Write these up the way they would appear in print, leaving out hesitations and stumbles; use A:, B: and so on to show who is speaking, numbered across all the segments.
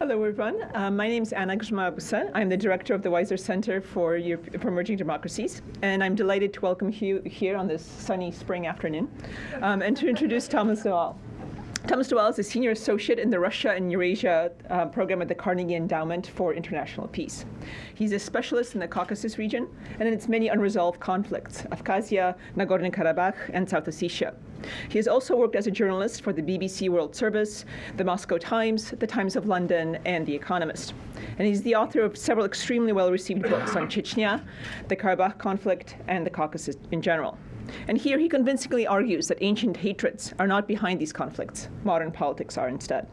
A: Hello, everyone. My name is Anna Grzma-Busa. I'm the director of the Weiser Center for Emerging Democracies, and I'm delighted to welcome you here on this sunny spring afternoon, and to introduce Thomas de Waal. Thomas de Waal is a senior associate in the Russia and Eurasia program at the Carnegie Endowment for International Peace. He's a specialist in the Caucasus region and in its many unresolved conflicts, Abkhazia, Nagorno-Karabakh, and South Ossetia. He has also worked as a journalist for the BBC World Service, the Moscow Times, the Times of London, and The Economist. And he's the author of several extremely well-received books on Chechnya, the Karabakh conflict, and the Caucasus in general. And here he convincingly argues that ancient hatreds are not behind these conflicts. Modern politics are instead.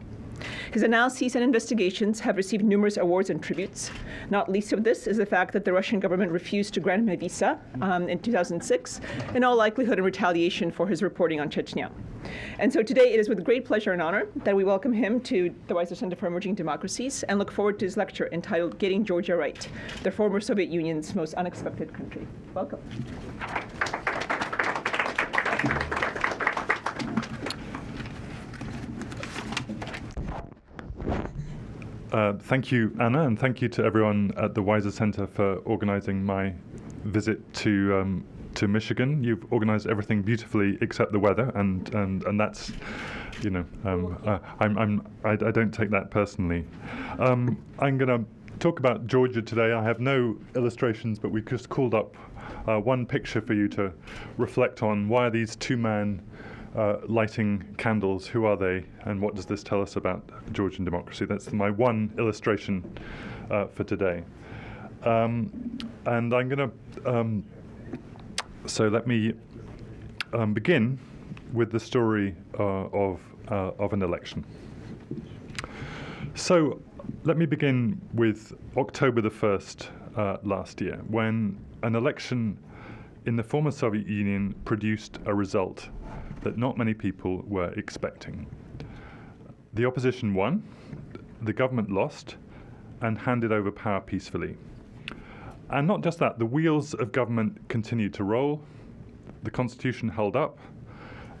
A: His analyses and investigations have received numerous awards and tributes. Not least of this is the fact that the Russian government refused to grant him a visa in 2006, in all likelihood in retaliation for his reporting on Chechnya. And so today it is with great pleasure and honor that we welcome him to the Weiser Center for Emerging Democracies and look forward to his lecture entitled Getting Georgia Right, the former Soviet Union's most unexpected country. Welcome.
B: Thank you, Anna, and thank you to everyone at the Weiser Center for organizing my visit to Michigan. You've organized everything beautifully except the weather, and that's, you know, I don't take that personally. I'm going to talk about Georgia today. I have no illustrations, but we just called up one picture for you to reflect on. Why are these two men lighting candles? Who are they, and what does this tell us about Georgian democracy? That's my one illustration for today. And I'm going to, so let me begin with the story of an election. So let me begin with October the 1st last year, when an election in the former Soviet Union produced a result that not many people were expecting. The opposition won, the government lost, and handed over power peacefully. And not just that, the wheels of government continued to roll, the constitution held up,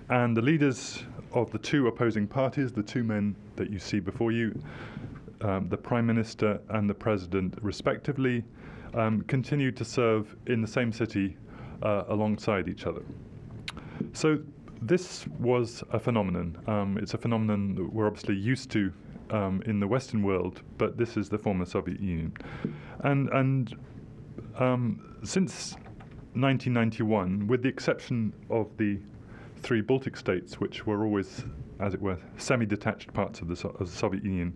B: and the leaders of the two opposing parties, the two men that you see before you, the Prime Minister and the President respectively, continued to serve in the same city alongside each other. So this was a phenomenon. It's a phenomenon that we're obviously used to in the Western world, but this is the former Soviet Union. And since 1991, with the exception of the three Baltic states, which were always, as it were, semi-detached parts of the Soviet Union,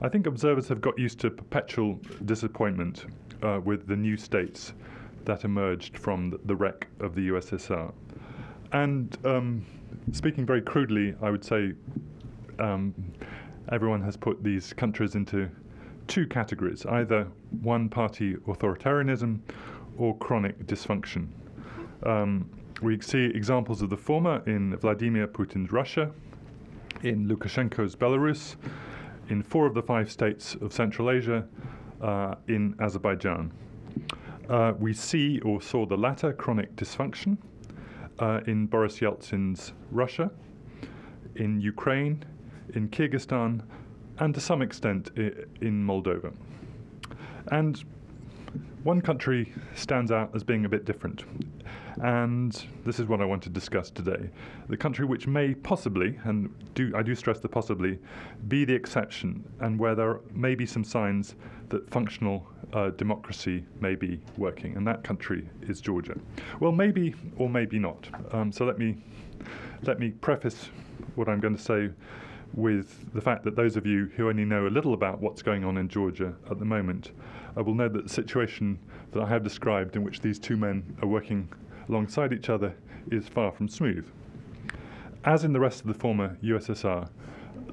B: I think observers have got used to perpetual disappointment with the new states that emerged from the wreck of the USSR. And speaking very crudely, I would say everyone has put these countries into two categories, either one-party authoritarianism or chronic dysfunction. We see examples of the former in Vladimir Putin's Russia, in Lukashenko's Belarus, in 4 of the 5 states of Central Asia, in Azerbaijan. We see or saw the latter, chronic dysfunction, in Boris Yeltsin's Russia, in Ukraine, in Kyrgyzstan, and to some extent in Moldova. And one country stands out as being a bit different, and this is what I want to discuss today. The country which may possibly, and I do stress the possibly, be the exception, and where there may be some signs that functional democracy may be working, and that country is Georgia. Well, maybe or maybe not. So let me preface what I'm going to say with the fact that those of you who only know a little about what's going on in Georgia at the moment will know that the situation that I have described, in which these two men are working alongside each other, is far from smooth. As in the rest of the former USSR,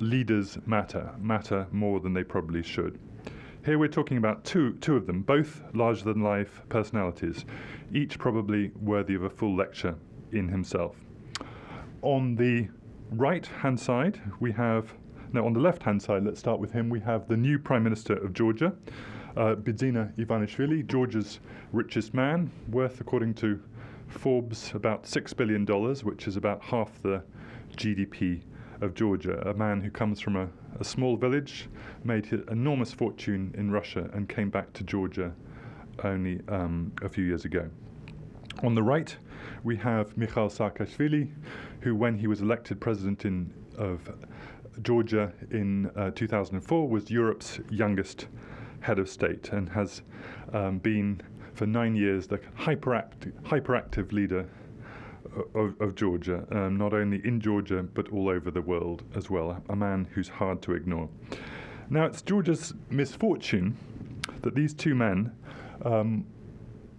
B: leaders matter more than they probably should. Here we're talking about two of them, both larger-than-life personalities, each probably worthy of a full lecture in himself. On the right-hand side, on the left-hand side, let's start with him, we have the new Prime Minister of Georgia, Bidzina Ivanishvili, Georgia's richest man, worth, according to Forbes, about $6 billion, which is about half the GDP of Georgia, a man who comes from a small village, made his enormous fortune in Russia, and came back to Georgia only a few years ago. On the right, we have Mikhail Saakashvili, who, when he was elected president of Georgia in 2004, was Europe's youngest head of state and has been for 9 years the hyperactive leader of Georgia, not only in Georgia but all over the world as well, a man who's hard to ignore. Now, it's Georgia's misfortune that these two men,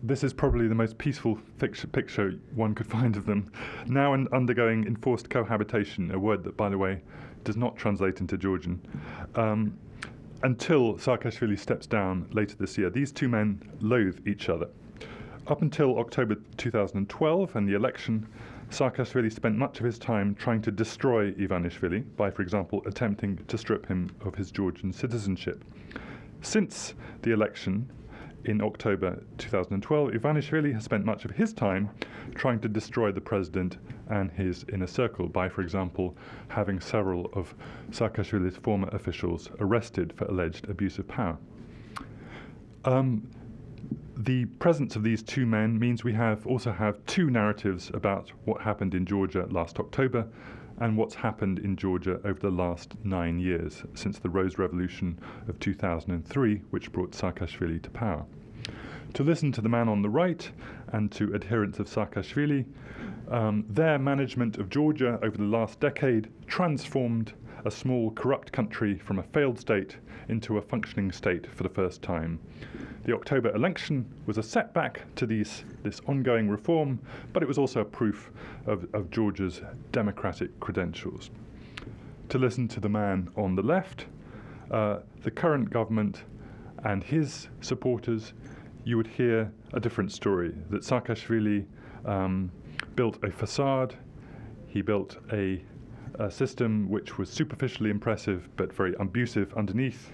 B: this is probably the most peaceful picture one could find of them, now undergoing enforced cohabitation, a word that, by the way, does not translate into Georgian, until Saakashvili steps down later this year. These two men loathe each other. Up until October 2012 and the election, Saakashvili spent much of his time trying to destroy Ivanishvili by, for example, attempting to strip him of his Georgian citizenship. Since the election in October 2012, Ivanishvili has spent much of his time trying to destroy the president and his inner circle by, for example, having several of Saakashvili's former officials arrested for alleged abuse of power. The presence of these two men means we also have two narratives about what happened in Georgia last October and what's happened in Georgia over the last 9 years, since the Rose Revolution of 2003, which brought Saakashvili to power. To listen to the man on the right and to adherents of Saakashvili, their management of Georgia over the last decade transformed a small, corrupt country from a failed state into a functioning state for the first time. The October election was a setback to this ongoing reform, but it was also a proof of Georgia's democratic credentials. To listen to the man on the left, the current government and his supporters, you would hear a different story, that Saakashvili built a facade, he built a system which was superficially impressive but very abusive underneath,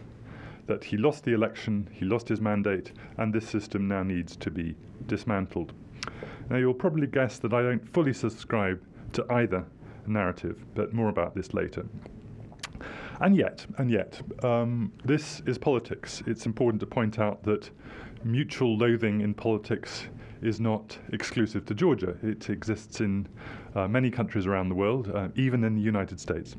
B: that he lost the election, he lost his mandate, and this system now needs to be dismantled. Now, you'll probably guess that I don't fully subscribe to either narrative, but more about this later. And yet, this is politics. It's important to point out that mutual loathing in politics is not exclusive to Georgia. It exists in many countries around the world, even in the United States.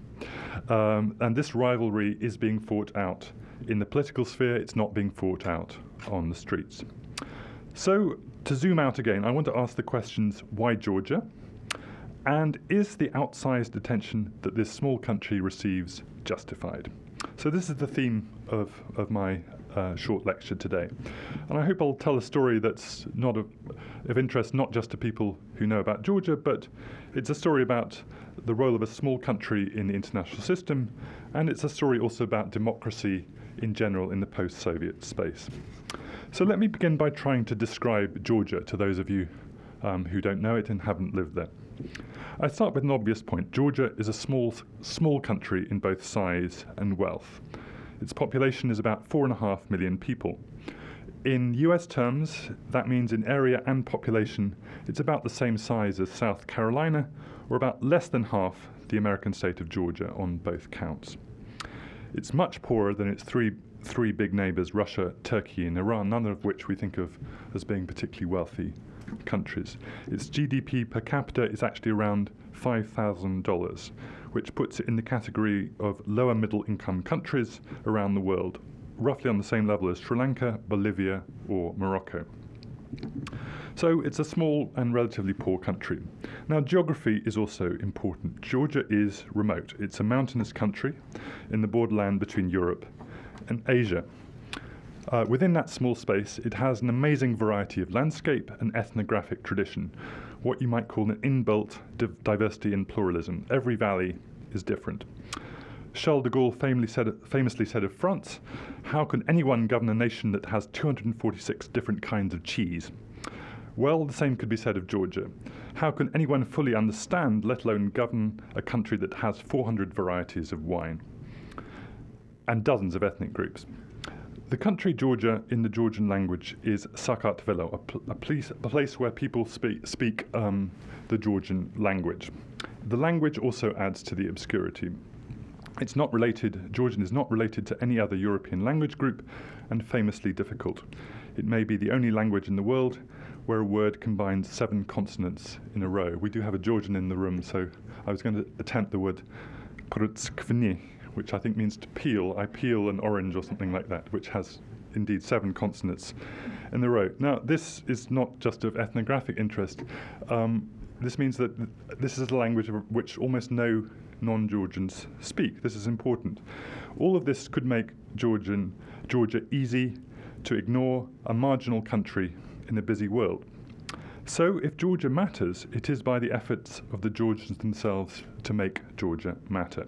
B: And this rivalry is being fought out in the political sphere. It's not being fought out on the streets. So, to zoom out again, I want to ask the questions, why Georgia? And is the outsized attention that this small country receives justified? So this is the theme of my short lecture today. And I hope I'll tell a story that's not of interest not just to people who know about Georgia, but it's a story about the role of a small country in the international system, and it's a story also about democracy in general in the post-Soviet space. So let me begin by trying to describe Georgia to those of you who don't know it and haven't lived there. I start with an obvious point. Georgia is a small country in both size and wealth. Its population is about 4.5 million people. In US terms, that means in area and population, it's about the same size as South Carolina, or about less than half the American state of Georgia on both counts. It's much poorer than its three big neighbors, Russia, Turkey, and Iran, none of which we think of as being particularly wealthy countries. Its GDP per capita is actually around $5,000, which puts it in the category of lower middle income countries around the world, roughly on the same level as Sri Lanka, Bolivia, or Morocco. So it's a small and relatively poor country. Now, geography is also important. Georgia is remote. It's a mountainous country in the borderland between Europe and Asia. Within that small space, it has an amazing variety of landscape and ethnographic tradition, what you might call an inbuilt diversity and pluralism. Every valley is different. Charles de Gaulle famously said of France, "How can anyone govern a nation that has 246 different kinds of cheese?" Well, the same could be said of Georgia. How can anyone fully understand, let alone govern, a country that has 400 varieties of wine and dozens of ethnic groups? The country Georgia in the Georgian language is Sakartvelo, a place where people speak the Georgian language. The language also adds to the obscurity. Georgian is not related to any other European language group and famously difficult. It may be the only language in the world where a word combines 7 consonants in a row. We do have a Georgian in the room, so I was going to attempt the word prutskvni, which I think means to peel. I peel an orange or something like that, which has indeed 7 consonants in a row. Now, this is not just of ethnographic interest. This means that this is a language of which almost no non-Georgians speak. This is important. All of this could make Georgia easy to ignore, a marginal country in a busy world. So if Georgia matters, it is by the efforts of the Georgians themselves to make Georgia matter.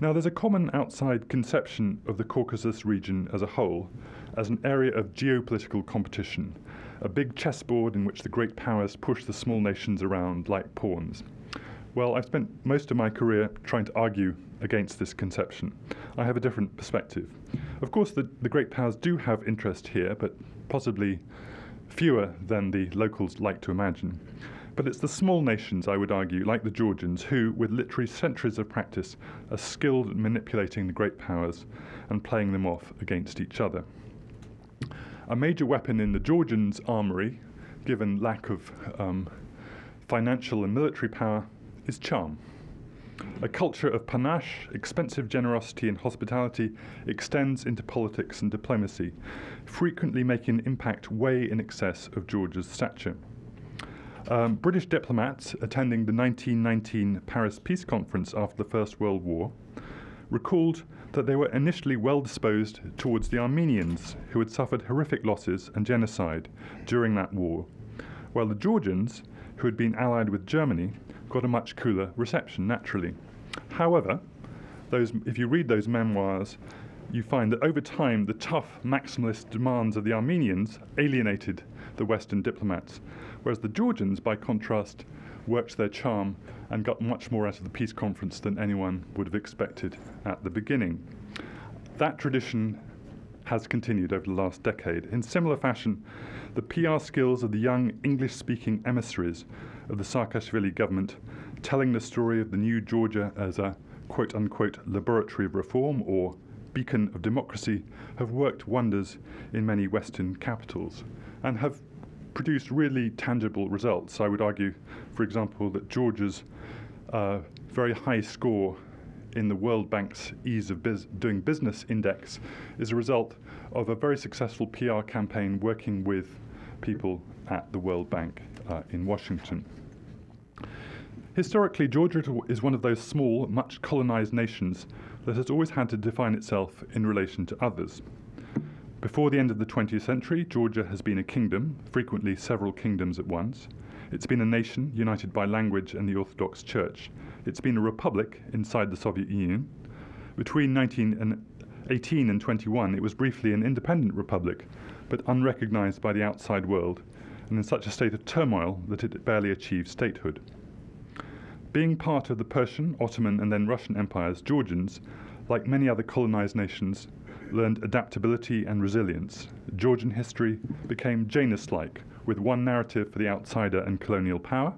B: Now, there's a common outside conception of the Caucasus region as a whole as an area of geopolitical competition, a big chessboard in which the great powers push the small nations around like pawns. Well, I've spent most of my career trying to argue against this conception. I have a different perspective. Of course, the great powers do have interest here, but possibly fewer than the locals like to imagine. But it's the small nations, I would argue, like the Georgians, who, with literally centuries of practice, are skilled at manipulating the great powers and playing them off against each other. A major weapon in the Georgians' armory, given lack of financial and military power, is charm. A culture of panache, expensive generosity and hospitality extends into politics and diplomacy, frequently making an impact way in excess of Georgia's stature. British diplomats attending the 1919 Paris Peace Conference after the First World War recalled that they were initially well disposed towards the Armenians, who had suffered horrific losses and genocide during that war, while the Georgians, who had been allied with Germany, got a much cooler reception, naturally. However, if you read those memoirs, you find that over time the tough maximalist demands of the Armenians alienated the Western diplomats, whereas the Georgians, by contrast, worked their charm and got much more out of the peace conference than anyone would have expected at the beginning. That tradition has continued over the last decade. In similar fashion, the PR skills of the young English-speaking emissaries of the Saakashvili government, telling the story of the new Georgia as a quote-unquote laboratory of reform or beacon of democracy, have worked wonders in many Western capitals and have produced really tangible results. I would argue, for example, that Georgia's very high score in the World Bank's Ease of Doing Business Index is a result of a very successful PR campaign working with people at the World Bank in Washington. Historically, Georgia is one of those small, much colonized nations that has always had to define itself in relation to others. Before the end of the 20th century, Georgia has been a kingdom, frequently several kingdoms at once. It's been a nation united by language and the Orthodox Church. It's been a republic inside the Soviet Union. Between 1918 and 21, it was briefly an independent republic, but unrecognized by the outside world, and in such a state of turmoil that it barely achieved statehood. Being part of the Persian, Ottoman, and then Russian empires, Georgians, like many other colonized nations, learned adaptability and resilience. Georgian history became Janus-like, with one narrative for the outsider and colonial power,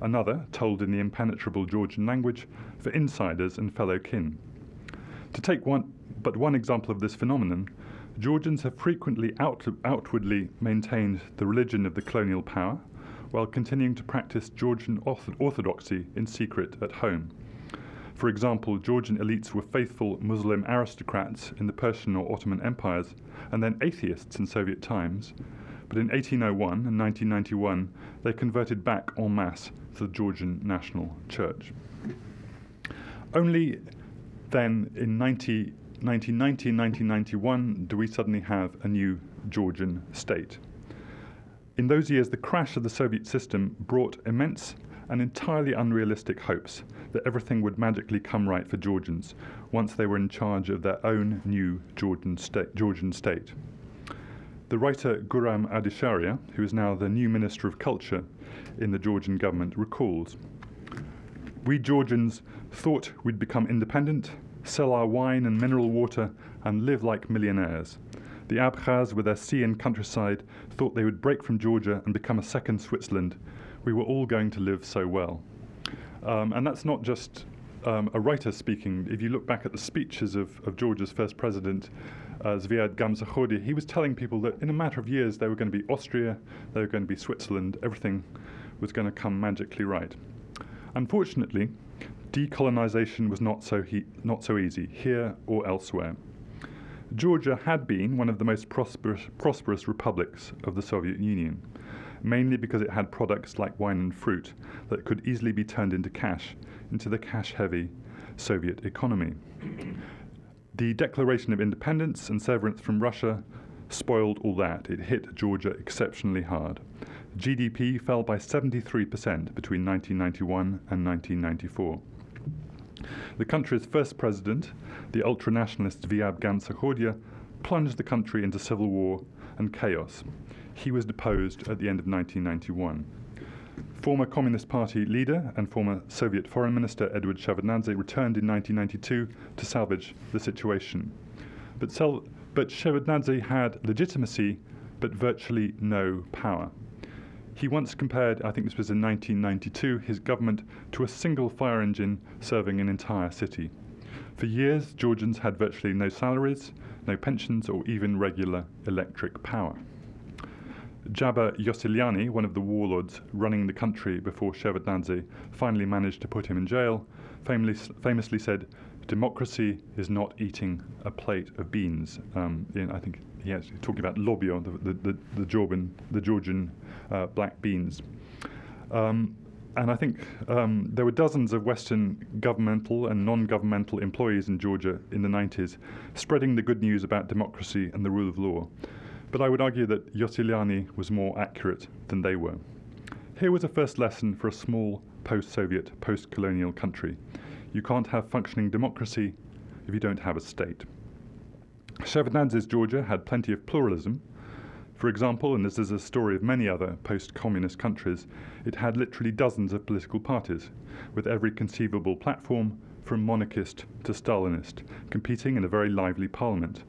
B: another, told in the impenetrable Georgian language, for insiders and fellow kin. To take but one example of this phenomenon, Georgians have frequently outwardly maintained the religion of the colonial power, while continuing to practice Georgian orthodoxy in secret at home. For example, Georgian elites were faithful Muslim aristocrats in the Persian or Ottoman empires, and then atheists in Soviet times. But in 1801 and 1991, they converted back en masse to the Georgian National Church. Only then, in 1990 and 1991, do we suddenly have a new Georgian state. In those years, the crash of the Soviet system brought immense and entirely unrealistic hopes that everything would magically come right for Georgians once they were in charge of their own new Georgian state. The writer Guram Adisharia, who is now the new Minister of Culture in the Georgian government, recalls, "We Georgians thought we'd become independent, sell our wine and mineral water, and live like millionaires. The Abkhaz, with their sea and countryside, thought they would break from Georgia and become a second Switzerland. We were all going to live so well." And that's not just a writer speaking. If you look back at the speeches of Georgia's first president, Zviad Gamsakhurdi, he was telling people that in a matter of years they were going to be Austria, they were going to be Switzerland, everything was going to come magically right. Unfortunately, decolonization was not so easy, here or elsewhere. Georgia had been one of the most prosperous republics of the Soviet Union, mainly because it had products like wine and fruit that could easily be turned into cash, into the cash-heavy Soviet economy. The Declaration of Independence and severance from Russia spoiled all that. It hit Georgia exceptionally hard. GDP fell by 73% between 1991 and 1994. The country's first president, the ultra-nationalist Zviad Gamsakhurdi, plunged the country into civil war and chaos. He was deposed at the end of 1991. Former Communist Party leader and former Soviet Foreign Minister Eduard Shevardnadze returned in 1992 to salvage the situation. But Shevardnadze had legitimacy, but virtually no power. He once compared, I think this was in 1992, his government to a single fire engine serving an entire city. For years, Georgians had virtually no salaries, no pensions, or even regular electric power. Jaber Yosseliani, one of the warlords running the country before Shevardnadze finally managed to put him in jail, famously said, "Democracy is not eating a plate of beans." I think he actually talking about lobio, the Georgian black beans. And I think there were dozens of Western governmental and non-governmental employees in Georgia in the 90s spreading the good news about democracy and the rule of law. But I would argue that Yosseliani was more accurate than they were. Here was a first lesson for a small post-Soviet, post-colonial country. You can't have functioning democracy if you don't have a state. Shevardnadze's Georgia had plenty of pluralism. For example, and this is a story of many other post-communist countries, it had literally dozens of political parties, with every conceivable platform, from monarchist to Stalinist, competing in a very lively parliament.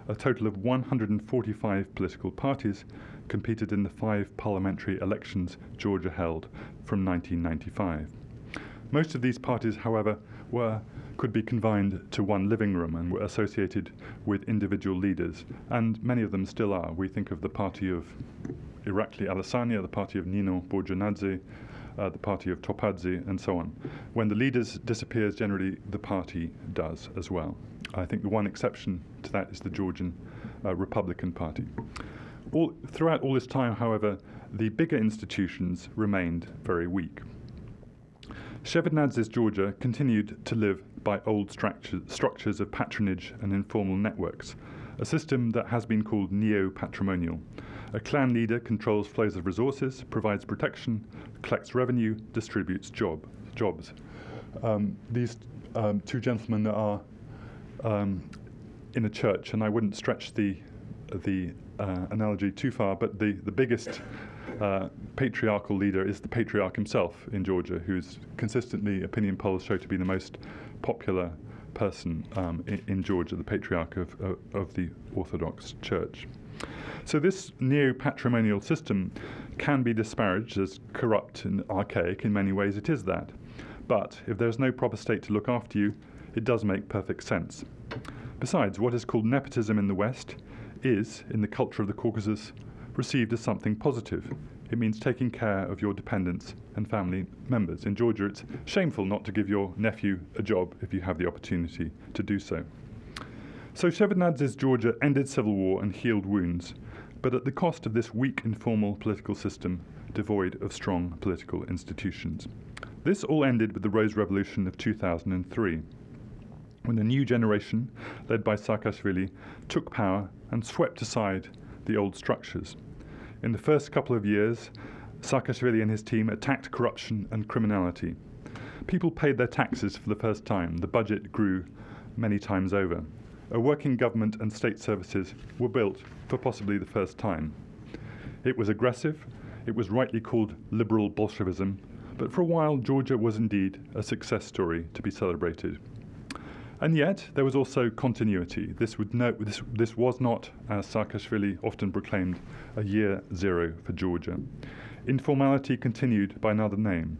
B: A total of 145 political parties competed in the 5 parliamentary elections Georgia held from 1995. Most of these parties, however, could be confined to one living room and were associated with individual leaders, and many of them still are. We think of the party of Irakli Alasania, the party of Nino Borjanadze, the party of Topadze, and so on. When the leaders disappears, generally the party does as well. I think the one exception to that is the Georgian Republican Party. Throughout all this time, however, the bigger institutions remained very weak. Shevardnadze's Georgia continued to live by old structures of patronage and informal networks, a system that has been called neo-patrimonial. A clan leader controls flows of resources, provides protection, collects revenue, distributes jobs. These two gentlemen are in a church, and I wouldn't stretch the analogy too far, but the biggest patriarchal leader is the patriarch himself in Georgia, who's consistently, opinion polls show to be the most popular person in Georgia, the patriarch of the Orthodox Church. So this neo-patrimonial system can be disparaged as corrupt and archaic. In many ways it is that. But if there's no proper state to look after you, it does make perfect sense. Besides, what is called nepotism in the West is, in the culture of the Caucasus, received as something positive. It means taking care of your dependents and family members. In Georgia, it's shameful not to give your nephew a job if you have the opportunity to do so. So Shevardnadze's Georgia ended civil war and healed wounds, but at the cost of this weak informal political system devoid of strong political institutions. This all ended with the Rose Revolution of 2003, when a new generation, led by Saakashvili, took power and swept aside the old structures. In the first couple of years, Saakashvili and his team attacked corruption and criminality. People paid their taxes for the first time. The budget grew many times over. A working government and state services were built for possibly the first time. It was aggressive. It was rightly called liberal Bolshevism. But for a while, Georgia was indeed a success story to be celebrated. And yet, there was also continuity. This was not, as Saakashvili often proclaimed, a year zero for Georgia. Informality continued by another name.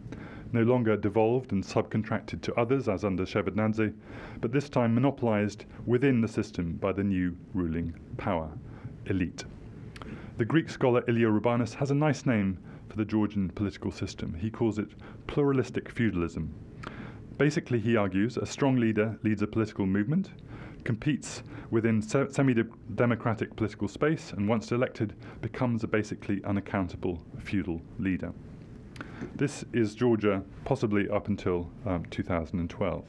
B: no longer devolved and subcontracted to others as under Shevardnadze, but this time monopolized within the system by the new ruling power, elite. The Greek scholar Ilya Rubanis has a nice name for the Georgian political system. He calls it pluralistic feudalism. Basically, he argues, a strong leader leads a political movement, competes within semi-democratic political space, and once elected, becomes a basically unaccountable feudal leader. This is Georgia possibly up until 2012.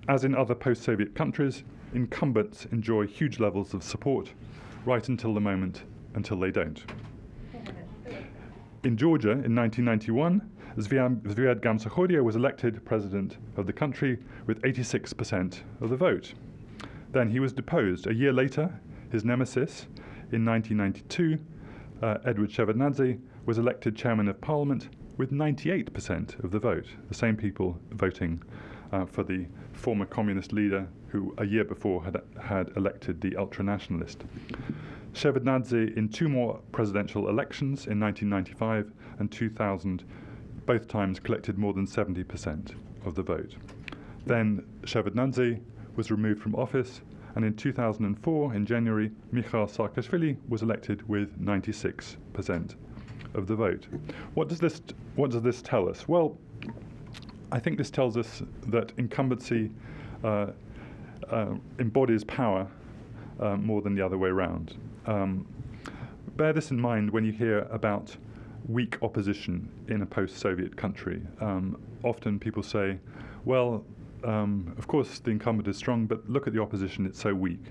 B: As in other post-Soviet countries, incumbents enjoy huge levels of support right until the moment until they don't. In Georgia, in 1991, Zviad Gamsakhoria was elected president of the country with 86% of the vote. Then he was deposed. A year later, his nemesis, in 1992, Edward Shevardnadze, was elected chairman of parliament with 98% of the vote, the same people voting for the former communist leader who a year before had elected the ultranationalist. Shevardnadze in two more presidential elections in 1995 and 2000, both times collected more than 70% of the vote. Then Shevardnadze was removed from office, and in 2004, in January, Mikhail Saakashvili was elected with 96% of the vote. What does this tell us? Well, I think this tells us that incumbency embodies power more than the other way around. Bear this in mind when you hear about weak opposition in a post-Soviet country. Often people say, well, of course the incumbent is strong, but look at the opposition, it's so weak.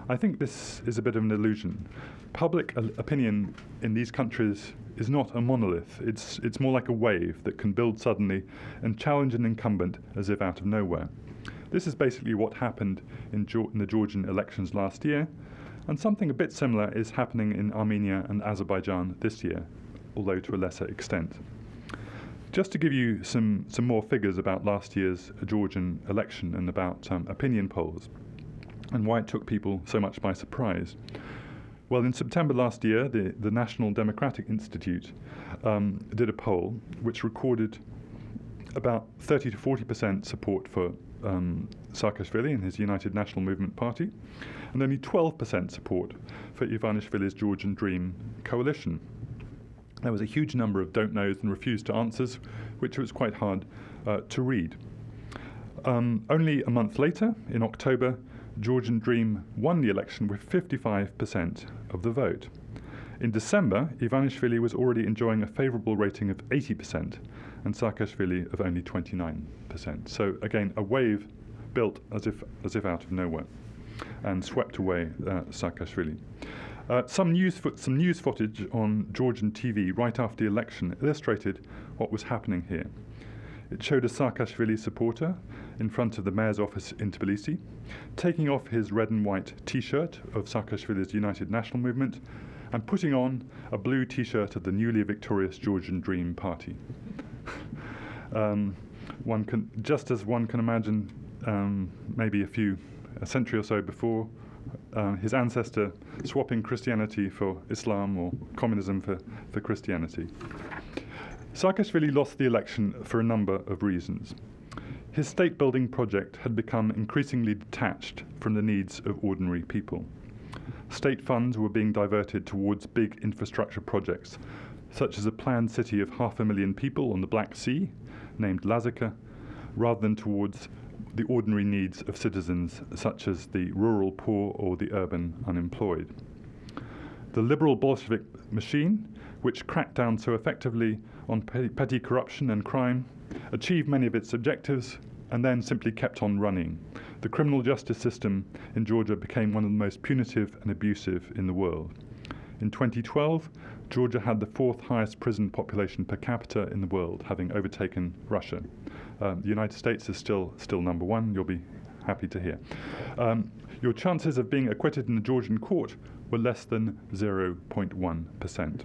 B: I think this is a bit of an illusion. Public opinion in these countries is not a monolith. It's more like a wave that can build suddenly and challenge an incumbent as if out of nowhere. This is basically what happened in the Georgian elections last year, and something a bit similar is happening in Armenia and Azerbaijan this year, although to a lesser extent. Just to give you some more figures about last year's Georgian election and about opinion polls and why it took people so much by surprise. Well, in September last year, the National Democratic Institute did a poll which recorded about 30 to 40% support for Saakashvili and his United National Movement Party, and only 12% support for Ivanishvili's Georgian Dream coalition. There was a huge number of don't knows and refused to answers, which was quite hard to read. Only a month later, in October, Georgian Dream won the election with 55% of the vote. In December, Ivanishvili was already enjoying a favourable rating of 80% and Saakashvili of only 29%. So again, a wave built as if out of nowhere and swept away Saakashvili. Some news footage on Georgian TV right after the election illustrated what was happening here. It showed a Saakashvili supporter in front of the mayor's office in Tbilisi, taking off his red and white T-shirt of Saakashvili's United National Movement and putting on a blue T-shirt of the newly victorious Georgian Dream Party. Just as one can imagine, maybe a century or so before, his ancestor swapping Christianity for Islam or communism for Christianity. Saakashvili lost the election for a number of reasons. His state-building project had become increasingly detached from the needs of ordinary people. State funds were being diverted towards big infrastructure projects, such as a planned city of 500,000 people on the Black Sea, named Lazika, rather than towards the ordinary needs of citizens, such as the rural poor or the urban unemployed. The liberal Bolshevik machine, which cracked down so effectively on petty corruption and crime, achieved many of its objectives and then simply kept on running. The criminal justice system in Georgia became one of the most punitive and abusive in the world. In 2012, Georgia had the fourth highest prison population per capita in the world, having overtaken Russia. The United States is still number one, you'll be happy to hear. Your chances of being acquitted in the Georgian court were less than 0.1%.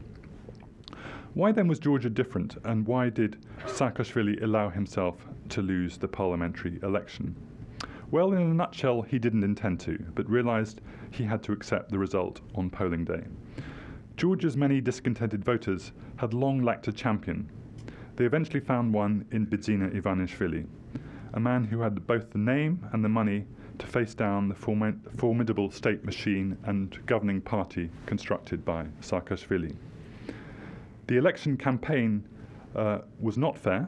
B: Why then was Georgia different, and why did Saakashvili allow himself to lose the parliamentary election? Well, in a nutshell, he didn't intend to, but realized he had to accept the result on polling day. Georgia's many discontented voters had long lacked a champion. They eventually found one in Bidzina Ivanishvili, a man who had both the name and the money to face down the formidable state machine and governing party constructed by Saakashvili. The election campaign was not fair,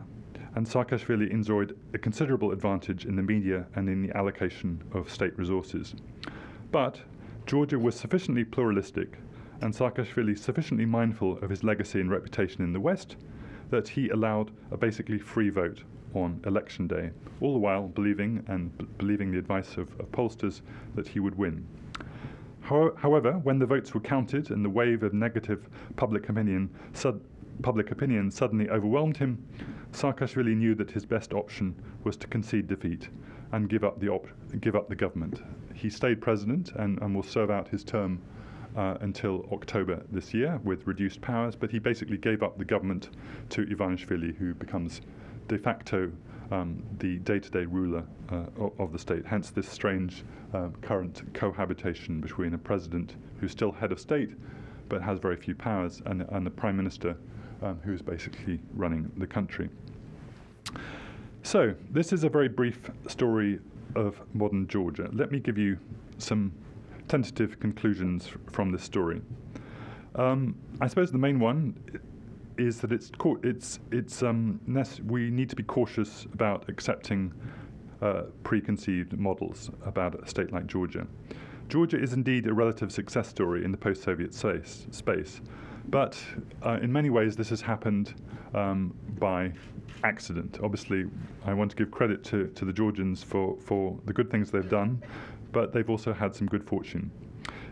B: and Saakashvili enjoyed a considerable advantage in the media and in the allocation of state resources. But Georgia was sufficiently pluralistic, and Saakashvili sufficiently mindful of his legacy and reputation in the West, that he allowed a basically free vote on election day, all the while believing the advice of pollsters that he would win. However, when the votes were counted and the wave of negative public opinion suddenly overwhelmed him, Saakashvili knew that his best option was to concede defeat and give up the government. He stayed president and will serve out his term until October this year with reduced powers, but he basically gave up the government to Ivanishvili, who becomes de facto the day-to-day ruler of the state. Hence this strange current cohabitation between a president who's still head of state but has very few powers and the prime minister who's basically running the country. So this is a very brief story of modern Georgia. Let me give you some tentative conclusions from this story. I suppose the main one is that we need to be cautious about accepting preconceived models about a state like Georgia. Georgia is indeed a relative success story in the post-Soviet space, but in many ways this has happened by accident. Obviously, I want to give credit to the Georgians for the good things they've done, but they've also had some good fortune.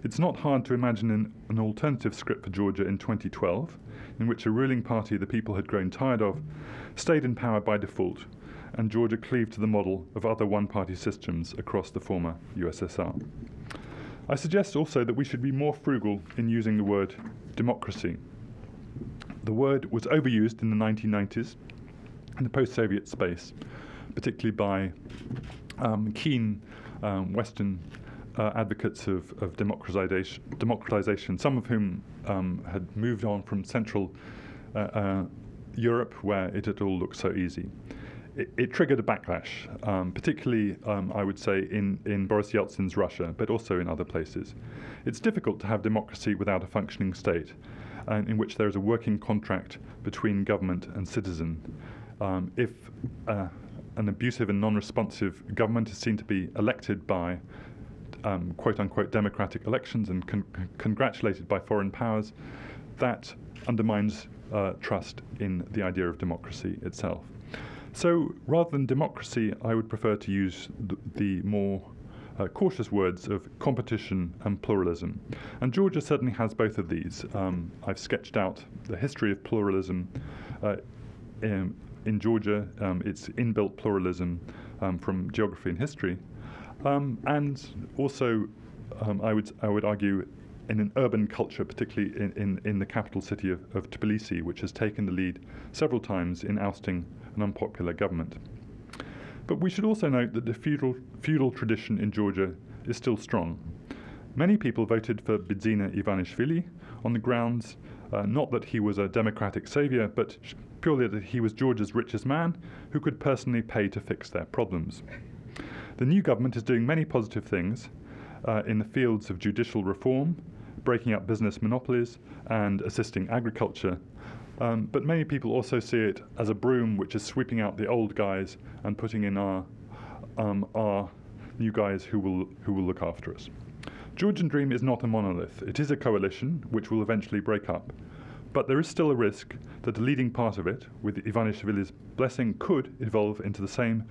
B: It's not hard to imagine an alternative script for Georgia in 2012, in which a ruling party the people had grown tired of stayed in power by default, and Georgia cleaved to the model of other one-party systems across the former USSR. I suggest also that we should be more frugal in using the word democracy. The word was overused in the 1990s in the post-Soviet space, particularly by keen Western advocates of democratization, some of whom had moved on from Central Europe, where it had all looked so easy. It triggered a backlash, particularly, I would say, in Boris Yeltsin's Russia, but also in other places. It's difficult to have democracy without a functioning state, in which there is a working contract between government and citizen. If an abusive and non-responsive government is seen to be elected by quote-unquote democratic elections and congratulated by foreign powers, that undermines trust in the idea of democracy itself. So rather than democracy, I would prefer to use the more cautious words of competition and pluralism. And Georgia certainly has both of these. I've sketched out the history of pluralism in Georgia, its inbuilt pluralism from geography and history. And also, I would argue, in an urban culture, particularly in the capital city of Tbilisi, which has taken the lead several times in ousting an unpopular government. But we should also note that the feudal tradition in Georgia is still strong. Many people voted for Bidzina Ivanishvili on the grounds not that he was a democratic savior, but purely that he was Georgia's richest man who could personally pay to fix their problems. The new government is doing many positive things in the fields of judicial reform, breaking up business monopolies, and assisting agriculture. But many people also see it as a broom which is sweeping out the old guys and putting in our new guys who will look after us. Georgian Dream is not a monolith. It is a coalition which will eventually break up. But there is still a risk that the leading part of it, with Ivanishvili's blessing, could evolve into the same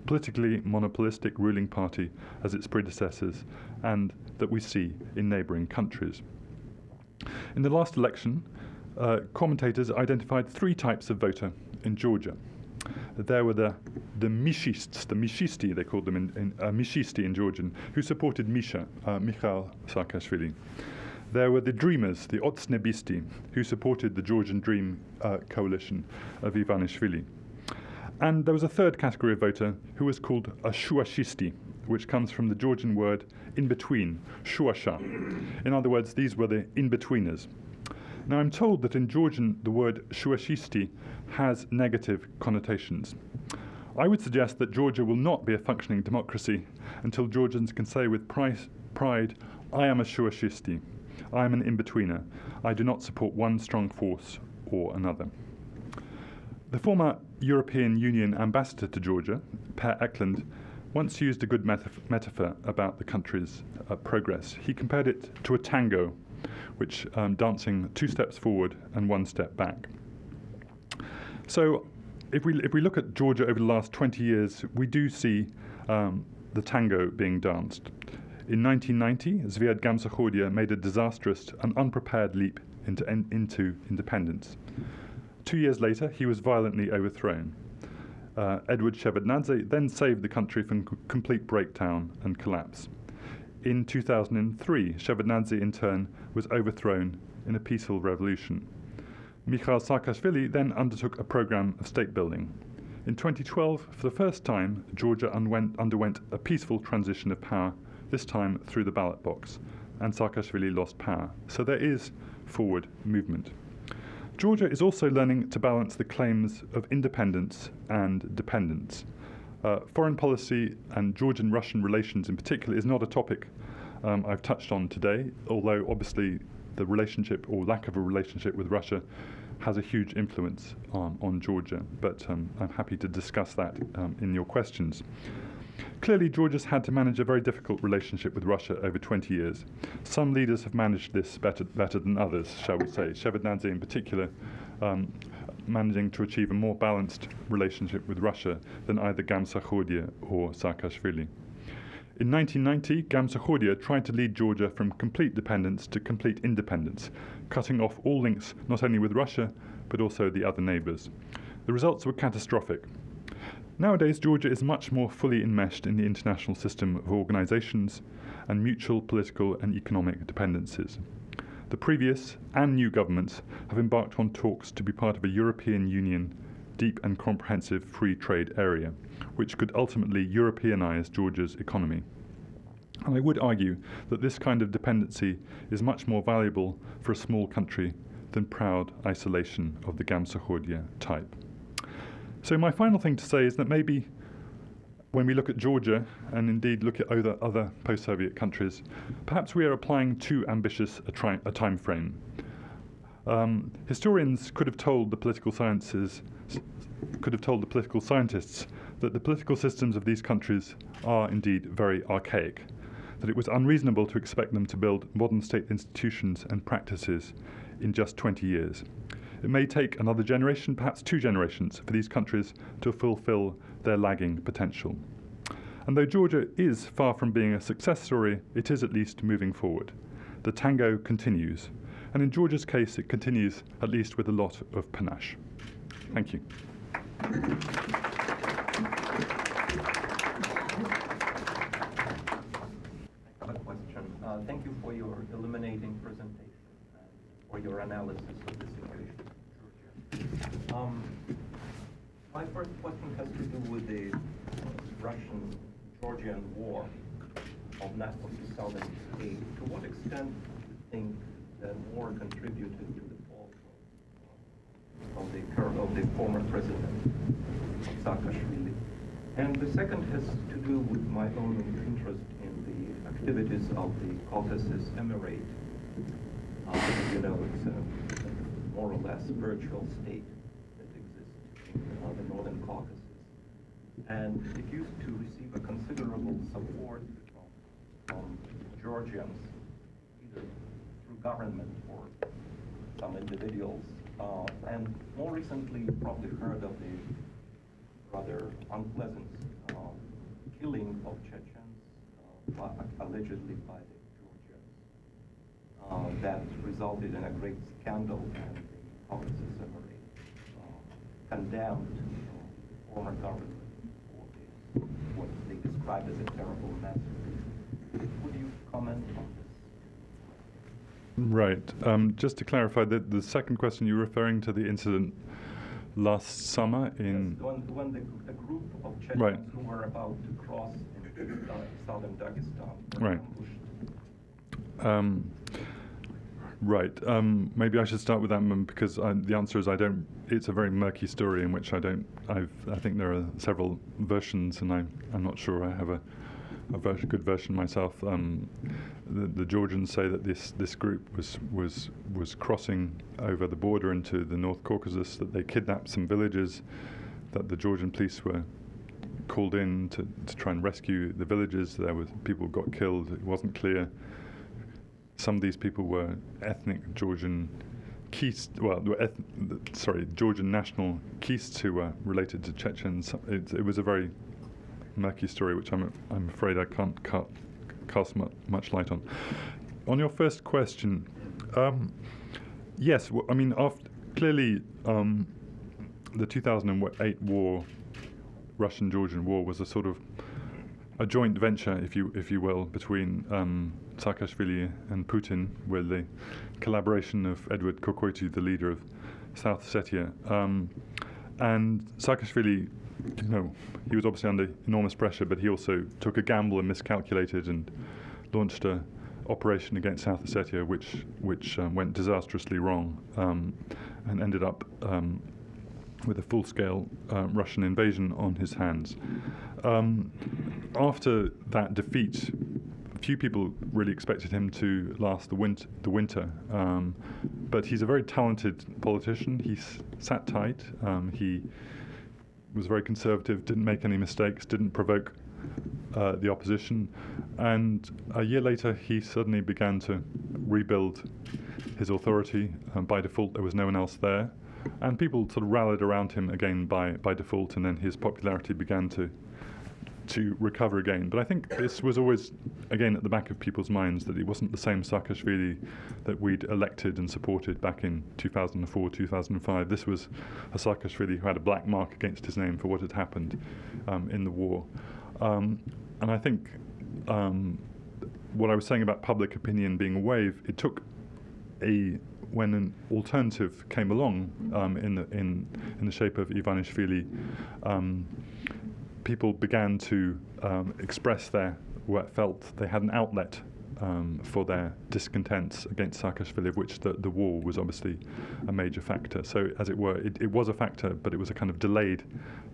B: politically monopolistic ruling party as its predecessors, and that we see in neighbouring countries. In the last election, commentators identified three types of voter in Georgia. There were the Mishists, the Mishisti, they called them Mishisti in Georgian, who supported Mikhail Saakashvili. There were the Dreamers, the Otsnebisti, who supported the Georgian Dream coalition of Ivanishvili. And there was a third category of voter who was called a Shuashisti, which comes from the Georgian word in between, Shuasha. In other words, these were the in-betweeners. Now, I'm told that in Georgian the word shuashisti has negative connotations. I would suggest that Georgia will not be a functioning democracy until Georgians can say with pride, I am a shuashisti. I am an in-betweener. I do not support one strong force or another. The former European Union ambassador to Georgia, Per Eklund, once used a good metaphor about the country's progress. He compared it to a tango, which dancing 2 steps forward and 1 step back. So if we look at Georgia over the last 20 years, we do see the tango being danced. In 1990, Zviad Gamsakhodia made a disastrous and unprepared leap into independence. 2 years later, he was violently overthrown. Edward Shevardnadze then saved the country from complete breakdown and collapse. In 2003, Shevardnadze in turn was overthrown in a peaceful revolution. Mikhail Saakashvili then undertook a program of state building. In 2012, for the first time, Georgia underwent a peaceful transition of power, this time through the ballot box, and Saakashvili lost power. So there is forward movement. Georgia is also learning to balance the claims of independence and dependence. Foreign policy and Georgian-Russian relations in particular is not a topic I've touched on today, although obviously the relationship or lack of a relationship with Russia has a huge influence on Georgia, but I'm happy to discuss that in your questions. Clearly, Georgia's had to manage a very difficult relationship with Russia over 20 years. Some leaders have managed this better than others, shall we say. Shevardnadze in particular, managing to achieve a more balanced relationship with Russia than either Gamsakhodia or Saakashvili. In 1990, Gamsakhodia tried to lead Georgia from complete dependence to complete independence, cutting off all links not only with Russia, but also the other neighbours. The results were catastrophic. Nowadays, Georgia is much more fully enmeshed in the international system of organizations and mutual political and economic dependencies. The previous and new governments have embarked on talks to be part of a European Union deep and comprehensive free trade area, which could ultimately Europeanize Georgia's economy. And I would argue that this kind of dependency is much more valuable for a small country than proud isolation of the Gamsakhodia type. So my final thing to say is that maybe when we look at Georgia, and indeed look at other post-Soviet countries, perhaps we are applying too ambitious a time frame. Historians could have told the political scientists that the political systems of these countries are indeed very archaic, that it was unreasonable to expect them to build modern state institutions and practices in just 20 years. It may take another generation, perhaps 2 generations, for these countries to fulfill their lagging potential. And though Georgia is far from being a success story, it is at least moving forward. The tango continues, and in Georgia's case, it continues at least with a lot of panache. Thank you.
C: Thank you for your illuminating presentation and for your analysis of the situation in Georgia. My first question has to do with the Russian-Georgian war of 2008. To what extent do you think that war contributed to the fall of the former president Saakashvili? And the second has to do with my own interest in the activities of the Caucasus Emirate. It's a more or less virtual state that exists in the Northern Caucasus. And it used to receive a considerable support from Georgians, either through government or some individuals. And more recently, you probably heard of the rather unpleasant killing of Chechens, allegedly by the Georgians, that resulted in a great scandal, and the Caucasus Emirate condemned the former government for what they described as a terrible massacre. Would you comment on this?
B: Right. Just to clarify, the second question, you're referring to the incident last summer in...
C: Yes, when a group of Chechens
B: right.
C: who were about to cross into southern Dagestan were
B: right.
C: ambushed.
B: Right. Maybe I should start with that one because the answer is I don't. It's a very murky story in which I don't. I think there are several versions, and I'm not sure I have a good version myself. The Georgians say that this group was crossing over the border into the North Caucasus, that they kidnapped some villages, that the Georgian police were called in to try and rescue the villages. There was people got killed. It wasn't clear. Some of these people were ethnic Georgian Georgian national Kiests who were related to Chechens. It was a very murky story, which I'm afraid I can't cast much light on. On your first question, yes, clearly the 2008 war, Russian-Georgian war, was a sort of a joint venture, if you will, between Saakashvili and Putin, with the collaboration of Edward Kokoity, the leader of South Ossetia, and Saakashvili. He was obviously under enormous pressure, but he also took a gamble and miscalculated and launched an operation against South Ossetia, which went disastrously wrong, and ended up with a full-scale Russian invasion on his hands. After that defeat, few people really expected him to last the winter, but he's a very talented politician. He sat tight. He was very conservative, didn't make any mistakes, didn't provoke the opposition, and a year later he suddenly began to rebuild his authority. By default, there was no one else there, and people sort of rallied around him again by default, and then his popularity began to recover again. But I think this was always, again, at the back of people's minds, that it wasn't the same Saakashvili that we'd elected and supported back in 2004, 2005. This was a Saakashvili who had a black mark against his name for what had happened in the war. And I think what I was saying about public opinion being a wave, it took when an alternative came along in the shape of Ivanishvili, people began to express felt they had an outlet for their discontents against Saakashvili, of which the war was obviously a major factor. So, as it were, it was a factor, but it was a kind of delayed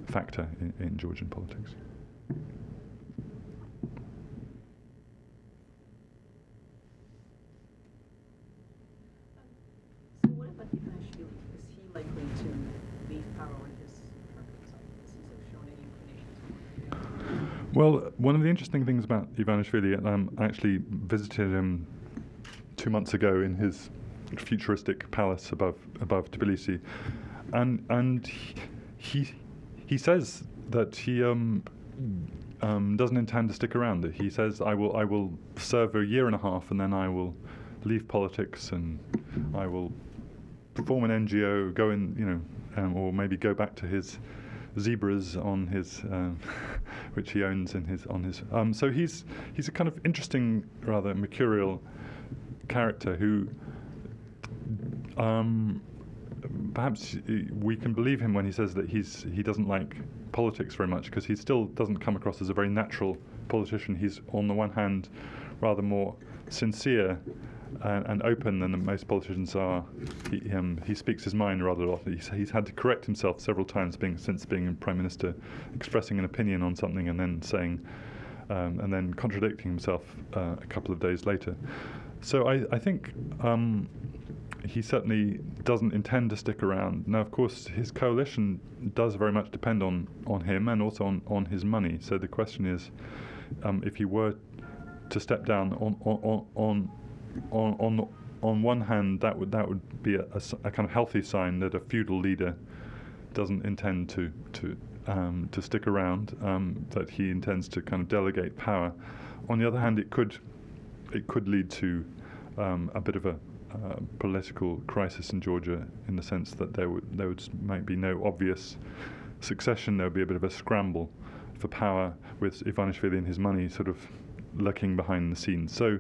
B: factor in Georgian politics.
D: So what about Ivanishvili? Is he likely to leave power when his term comes up? Does he have shown any inclination?
B: Well, one of the interesting things about Ivanishvili, I actually visited him 2 months ago in his futuristic palace above Tbilisi, and he says that he doesn't intend to stick around. He says, I will serve a year and a half, and then I will leave politics, and I will form an NGO, go in, or maybe go back to his zebras on his, which he owns on his. So he's a kind of interesting, rather mercurial character who, perhaps we can believe him when he says that he doesn't like politics very much, because he still doesn't come across as a very natural politician. He's on the one hand rather more sincere and open than most politicians are. He speaks his mind rather a lot. He's had to correct himself several times since being Prime Minister, expressing an opinion on something and then saying, and then contradicting himself a couple of days later. So I think he certainly doesn't intend to stick around. Now, of course, his coalition does very much depend on him and also on his money. So the question is, if he were to step down on one hand, that would be a kind of healthy sign that a feudal leader doesn't intend to stick around, that he intends to kind of delegate power. On the other hand, it could lead to a bit of a political crisis in Georgia, in the sense that there might be no obvious succession. There would be a bit of a scramble for power, with Ivanishvili and his money sort of lurking behind the scenes. So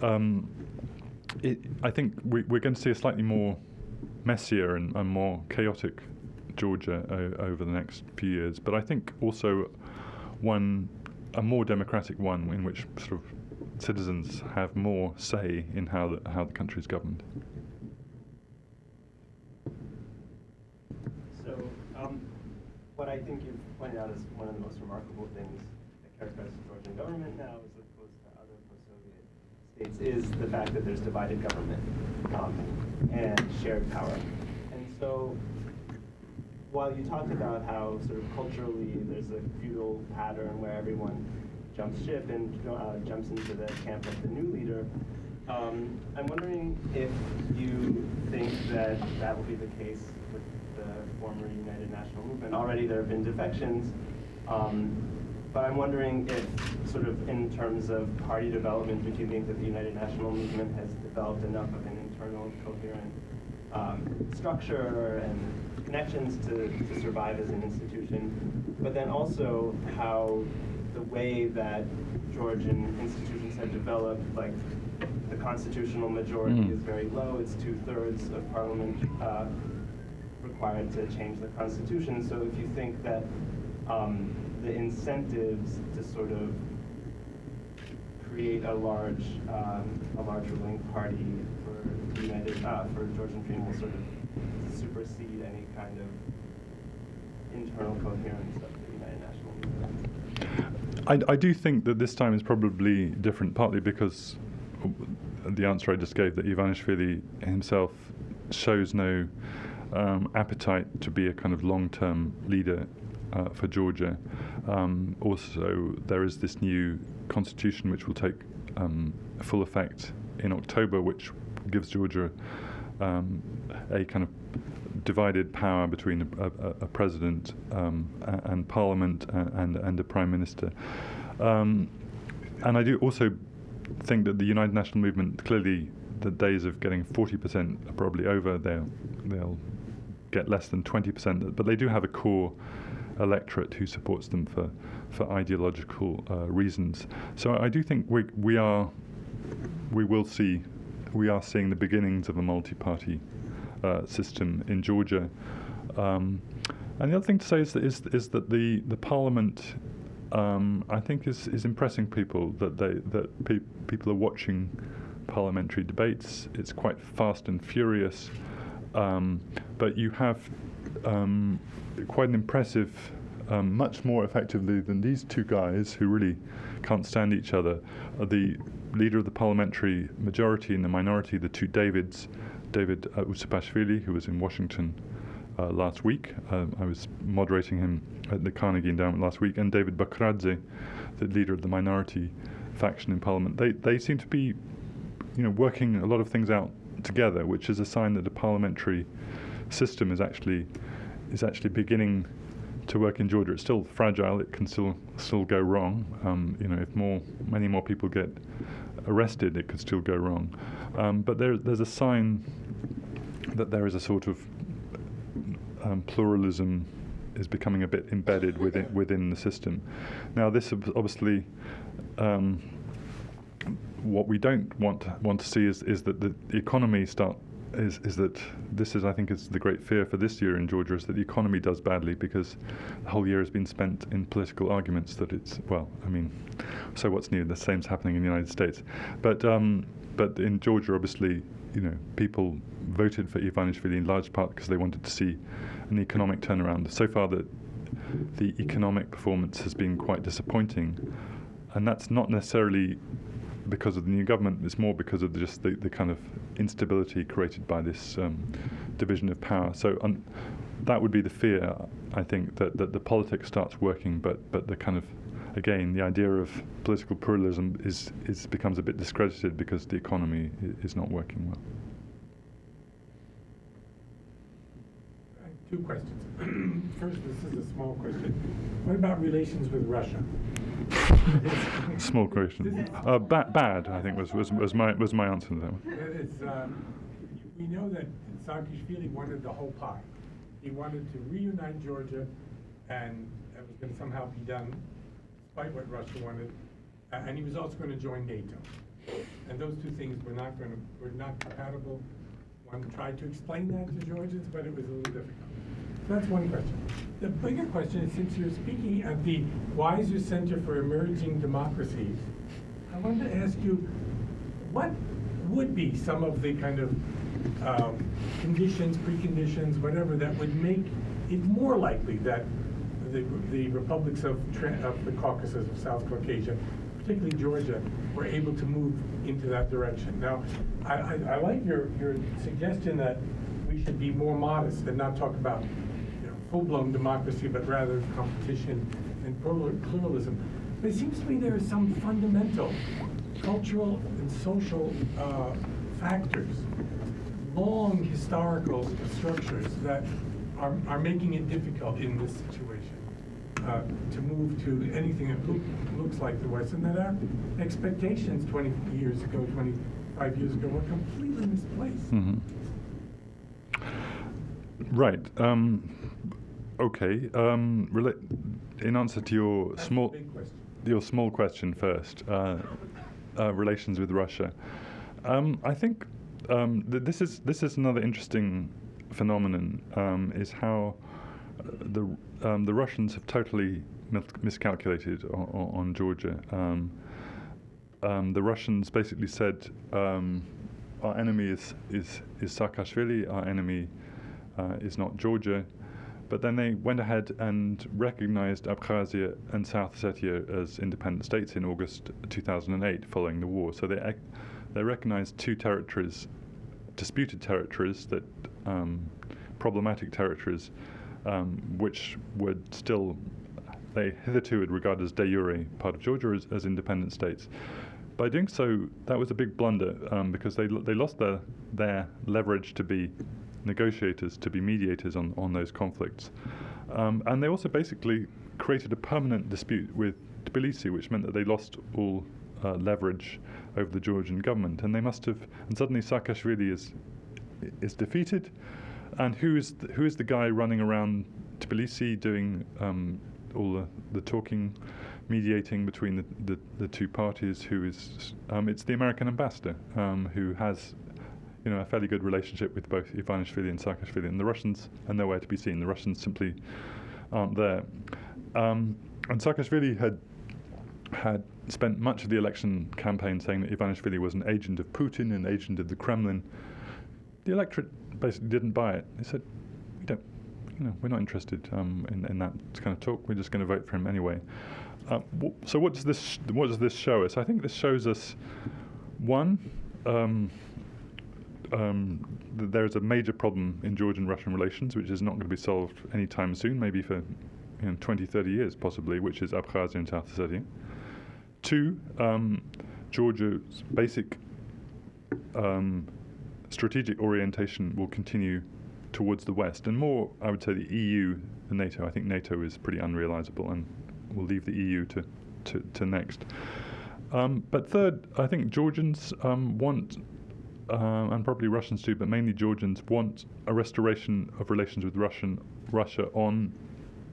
B: I think we're going to see a slightly more messier and more chaotic Georgia over the next few years. But I think also a more democratic one, in which sort of citizens have more say in how the country is governed.
E: So, what I think you've pointed out is one of the most remarkable things that characterizes the Georgian government now, as opposed to other post-Soviet states, is the fact that there's divided government and shared power. And so, while you talked about how sort of culturally there's a feudal pattern where everyone jumps ship and jumps into the camp of the new leader, I'm wondering if you think that that will be the case with the former United National Movement. Already there have been defections, but I'm wondering if, sort of in terms of party development, if you think that the United National Movement has developed enough of an internal coherent structure and connections to survive as an institution, but then also how the way that Georgian institutions have developed, like the constitutional majority is very low. It's 2/3 of parliament required to change the constitution. So if you think that the incentives to sort of create a large ruling party for for Georgian Dream will sort of supersede any kind of internal coherence of the United National Movement.
B: I do think that this time is probably different, partly because the answer I just gave, that Ivanishvili himself shows no appetite to be a kind of long-term leader for Georgia. Also, there is this new constitution which will take full effect in October, which gives Georgia a kind of divided power between a president and parliament and a prime minister. And I do also think that the United National Movement, clearly the days of getting 40% are probably over. They'll get less than 20%, but they do have a core electorate who supports them for ideological reasons. So I do think we are seeing the beginnings of a multi-party system in Georgia. And the other thing to say is that the parliament, I think, is impressing people. That people are watching parliamentary debates. It's quite fast and furious, but you have quite an impressive, much more effectively than these two guys who really can't stand each other, the leader of the parliamentary majority and the minority, the two Davids, David Usupashvili, who was in Washington last week. I was moderating him at the Carnegie Endowment last week, and David Bakradze, the leader of the minority faction in Parliament. They seem to be, working a lot of things out together, which is a sign that the parliamentary system is actually beginning to work in Georgia. It's still fragile. It can still go wrong. If many more people get arrested, it could still go wrong. But there's a sign that there is a sort of pluralism is becoming a bit embedded within the system. Now, this obviously, what we don't want to see is that the economy is that this is, I think, is the great fear for this year in Georgia, is that the economy does badly because the whole year has been spent in political arguments that it's, so what's new? The same's happening in the United States. But in Georgia, obviously, people voted for Ivanishvili in large part because they wanted to see an economic turnaround. So far, the economic performance has been quite disappointing, and that's not necessarily because of the new government. It's more because of just the kind of instability created by this division of power. So that would be the fear, I think, that the politics starts working, but the kind of, again, the idea of political pluralism becomes a bit discredited because the economy is not working well.
F: Two questions. First, this is a small question. What about relations with Russia?
B: Small question. Bad, I think, was my answer to that one.
F: We know that Saakashvili wanted the whole pie. He wanted to reunite Georgia, and that was going to somehow be done, despite what Russia wanted. And he was also going to join NATO. And those two things were not compatible. One tried to explain that to Georgians, but it was a little difficult. So that's one question. The bigger question is, since you're speaking at the Weiser Center for Emerging Democracies, I wanted to ask you, what would be some of the kind of conditions, preconditions, whatever, that would make it more likely that the republics of the Caucasus, of South Caucasia, particularly Georgia, were able to move into that direction? Now, I like your suggestion that we should be more modest and not talk about full-blown democracy, but rather competition and pluralism. But it seems to me there are some fundamental cultural and social factors, long historical structures that are making it difficult in this situation to move to anything that looks like the West, and that our expectations 20 years ago, 25 years ago, were completely misplaced.
B: Mm-hmm. Right. Okay. In answer to your small question first, relations with Russia. I think this is another interesting phenomenon. Is how the Russians have totally miscalculated on Georgia. The Russians basically said our enemy is Saakashvili, our enemy is not Georgia. But then they went ahead and recognized Abkhazia and South Ossetia as independent states in August 2008, following the war. So they recognized two territories, disputed territories, that problematic territories, which would still, they hitherto had regarded as de jure part of Georgia as independent states. By doing so, that was a big blunder because they lost their leverage to be negotiators, to be mediators on those conflicts. And they also basically created a permanent dispute with Tbilisi, which meant that they lost all leverage over the Georgian government. And they must have, and suddenly Saakashvili is defeated. And who is the guy running around Tbilisi doing all the talking, mediating between the two parties? Who is it's the American ambassador who has a fairly good relationship with both Ivanishvili and Saakashvili, and the Russians are nowhere to be seen. The Russians simply aren't there. And Saakashvili had spent much of the election campaign saying that Ivanishvili was an agent of Putin, an agent of the Kremlin. The electorate basically didn't buy it. They said, we're not interested in that kind of talk. We're just going to vote for him anyway. So what does this show us? I think this shows us, one, there's a major problem in Georgian-Russian relations, which is not going to be solved anytime soon, maybe for 20, 30 years possibly, which is Abkhazia and South Ossetia. Two, Georgia's basic strategic orientation will continue towards the West, and more, I would say, the EU than NATO. I think NATO is pretty unrealizable, and we'll leave the EU to next. But third, I think Georgians want, and probably Russians too, but mainly Georgians want a restoration of relations with Russia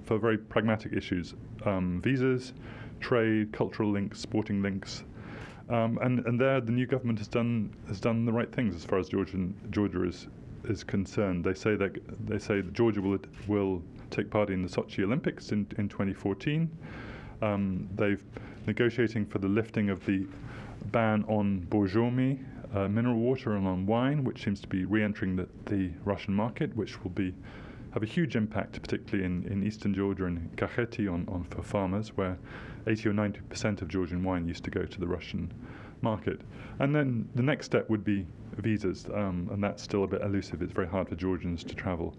B: for very pragmatic issues, visas, trade, cultural links, sporting links, and there the new government has done the right things as far as Georgia is concerned. They say that Georgia will take part in the Sochi Olympics in 2014. They've negotiating for the lifting of the ban on bourgeoisie, mineral water, and on wine, which seems to be re-entering the Russian market, which will have a huge impact, particularly in eastern Georgia and Kakheti for farmers, where 80 or 90% of Georgian wine used to go to the Russian market. And then the next step would be visas, and that's still a bit elusive. It's very hard for Georgians to travel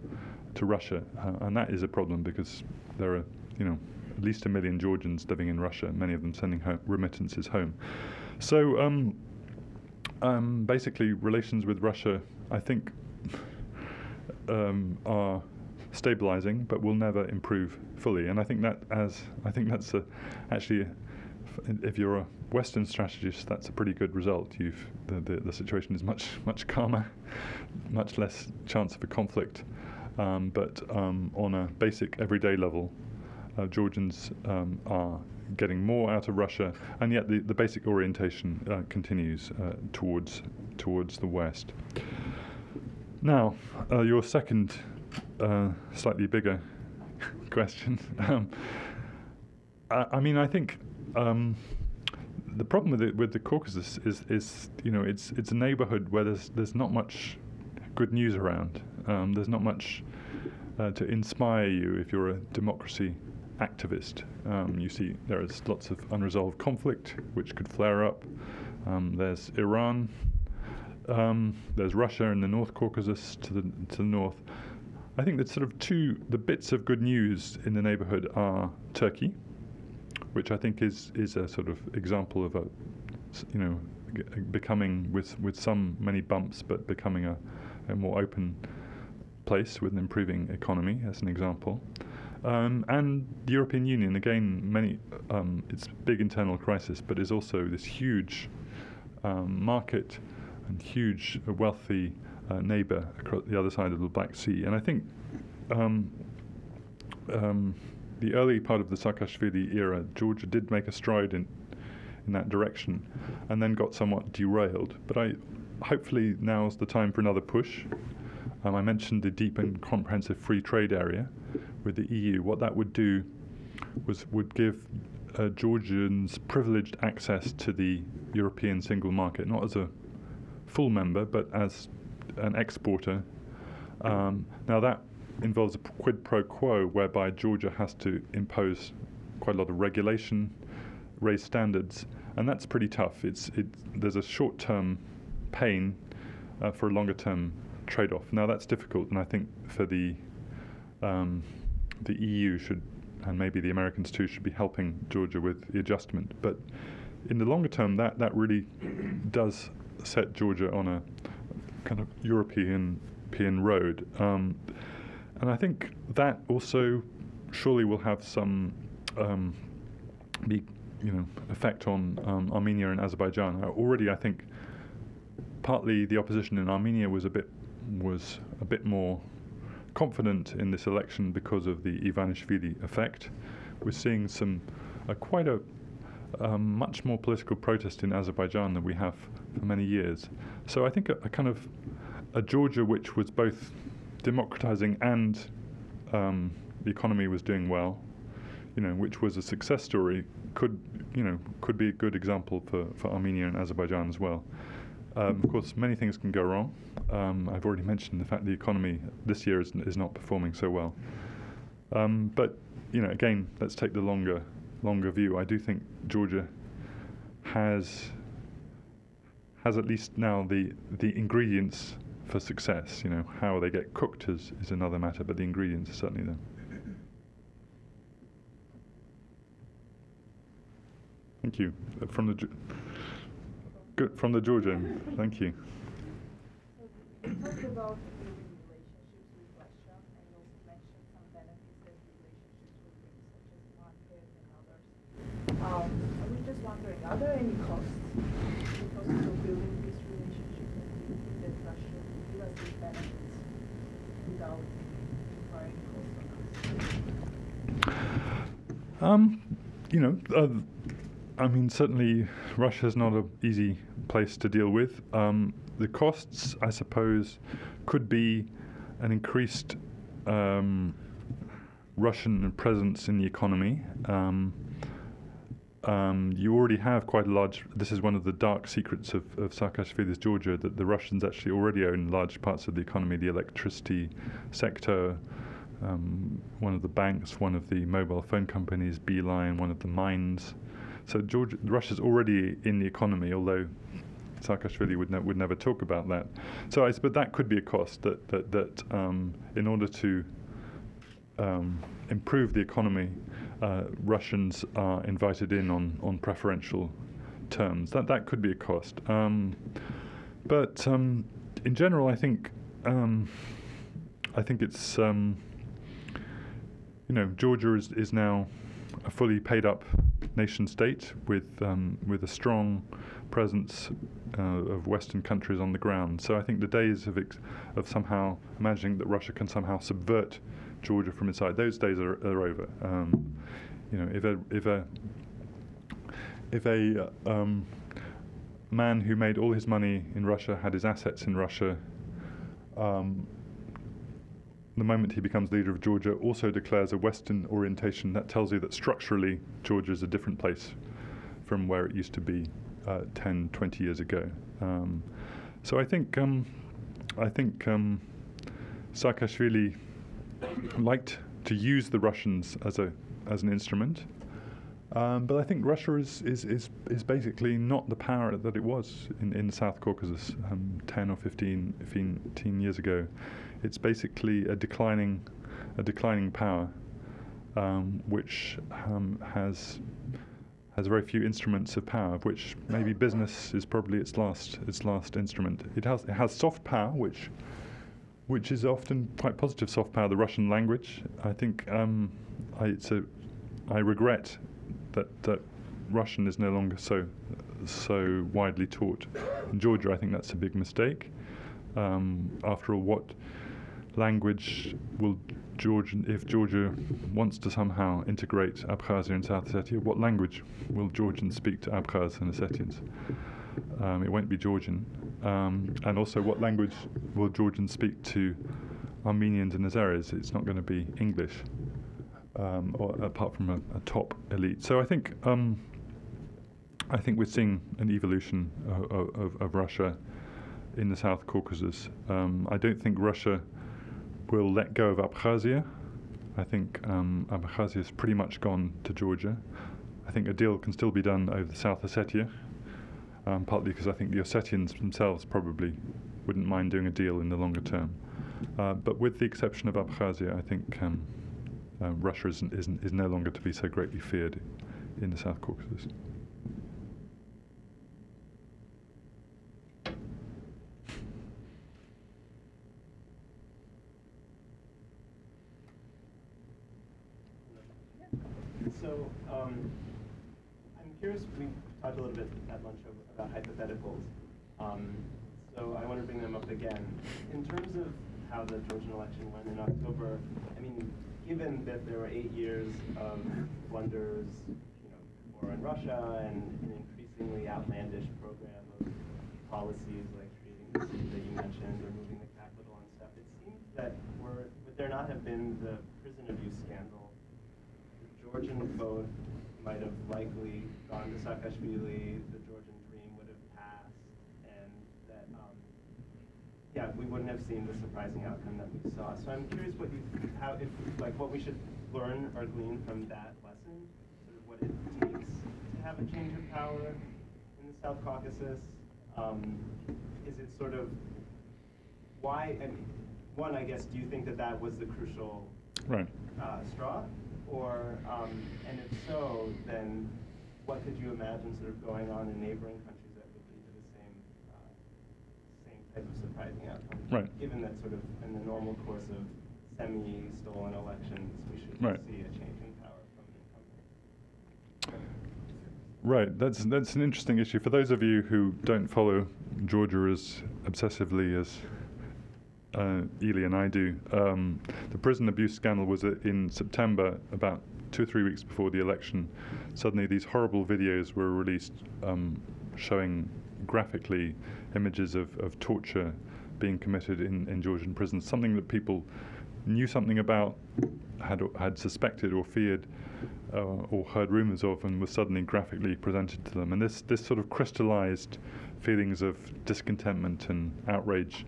B: to Russia, and that is a problem because there are, at least 1 million Georgians living in Russia, many of them sending remittances home. So basically, relations with Russia, I think, are stabilizing, but will never improve fully. And I think that's actually, if you're a Western strategist, that's a pretty good result. The situation is much calmer, much less chance of a conflict. But on a basic everyday level, Georgians are getting more out of Russia, and yet the basic orientation continues towards the West. Now, your second, slightly bigger question. I think the problem with the Caucasus is it's a neighborhood where there's not much good news around. There's not much to inspire you if you're a democracy activist. You see there is lots of unresolved conflict which could flare up. There's Iran. There's Russia in the North Caucasus to the north. I think that sort of the bits of good news in the neighborhood are Turkey, which I think is a sort of example of becoming with many bumps, but becoming a more open place with an improving economy, as an example. And the European Union, again, it's a big internal crisis, but is also this huge market and huge wealthy neighbor across the other side of the Black Sea. And I think the early part of the Saakashvili era, Georgia did make a stride in that direction, and then got somewhat derailed. But hopefully now's the time for another push. I mentioned the deep and comprehensive free trade area with the EU. What that would do would give Georgians privileged access to the European single market, not as a full member, but as an exporter. Now that involves a quid pro quo whereby Georgia has to impose quite a lot of regulation, raise standards, and that's pretty tough. There's a short-term pain for a longer-term trade-off. Now that's difficult, and I think for the EU should, and maybe the Americans too, should be helping Georgia with the adjustment. But in the longer term, that really does set Georgia on a kind of European road. And I think that also surely will have some effect on Armenia and Azerbaijan. Already, I think partly the opposition in Armenia was a bit more confident in this election because of the Ivanishvili effect. We're seeing quite a much more political protest in Azerbaijan than we have for many years. So I think a kind of a Georgia which was both democratizing and the economy was doing well, which was a success story, could be a good example for Armenia and Azerbaijan as well. Of course, many things can go wrong. I've already mentioned the fact the economy this year is not performing so well. But again, let's take the longer view. I do think Georgia has at least now the ingredients for success. How they get cooked is another matter, but the ingredients are certainly there. Thank you. From the Georgian. Thank you.
G: You talked about building relationships with Russia, and you also mentioned some benefits that relationships will bring, such as market and others. I was just wondering, are there any costs of building this relationship, and do you think that Russia will give us these benefits without requiring costs on us?
B: Certainly Russia is not an easy place to deal with. The costs, I suppose, could be an increased Russian presence in the economy. You already have quite a large, this is one of the dark secrets of Saakashvili's Georgia, that the Russians actually already own large parts of the economy, the electricity sector, one of the banks, one of the mobile phone companies, Beeline, one of the mines. So Russia's already in the economy, although Saakashvili would never talk about that. So but that could be a cost that in order to improve the economy, Russians are invited in on preferential terms. That could be a cost. But in general, I think it's Georgia is now a fully paid up nation state with a strong presence of Western countries on the ground. So I think the days of somehow imagining that Russia can somehow subvert Georgia from inside, those days are over. If a man who made all his money in Russia, had his assets in Russia, the moment he becomes leader of Georgia, also declares a Western orientation, that tells you that structurally Georgia is a different place from where it used to be 10, 20 years ago. So I think Saakashvili liked to use the Russians as an instrument, but I think Russia is basically not the power that it was in the South Caucasus 10 or 15 years ago. It's basically a declining power, which has very few instruments of power, of which maybe business is probably its last instrument. It has soft power, which is often quite positive soft power. The Russian language, I think, I regret that Russian is no longer so widely taught in Georgia. I think that's a big mistake. After all, what language will if Georgia wants to somehow integrate Abkhazia and South Ossetia, what language will Georgians speak to Abkhaz and Ossetians? It won't be Georgian. And also, what language will Georgians speak to Armenians and Azeris? It's not going to be English, or apart from a top elite. So I think we're seeing an evolution of Russia in the South Caucasus. I don't think Russia will let go of Abkhazia. I think Abkhazia has pretty much gone to Georgia. I think a deal can still be done over South Ossetia, partly because I think the Ossetians themselves probably wouldn't mind doing a deal in the longer term. But with the exception of Abkhazia, I think Russia is no longer to be so greatly feared in the South Caucasus.
E: So I'm curious, we talked a little bit at lunch about hypotheticals. So I want to bring them up again. In terms of how the Georgian election went in October, I mean, given that there were 8 years of blunders, war in Russia, and an increasingly outlandish program of policies like treating the city that you mentioned, or moving the capital and stuff, it seems that would there not have been the prison abuse scandal, the Georgian vote might have likely gone to Saakashvili, the Georgian dream would have passed, and that, we wouldn't have seen the surprising outcome that we saw. So I'm curious what we should learn or glean from that lesson, sort of what it takes to have a change of power in the South Caucasus. Is it sort of why? I mean, one, I guess, do you think that was the crucial straw? Or, and if so, then what could you imagine sort of going on in neighboring countries that would lead to the same type of surprising outcome?
B: Right.
E: Given that sort of in the normal course of semi-stolen elections, we should see a change in power from the incumbent.
B: Right, that's an interesting issue. For those of you who don't follow Georgia as obsessively as Ely and I do, the prison abuse scandal was in September, about 2 or 3 weeks before the election. Suddenly these horrible videos were released showing graphically images of torture being committed in Georgian prisons, something that people knew something about, had suspected or feared or heard rumors of, and was suddenly graphically presented to them. And this sort of crystallized feelings of discontentment and outrage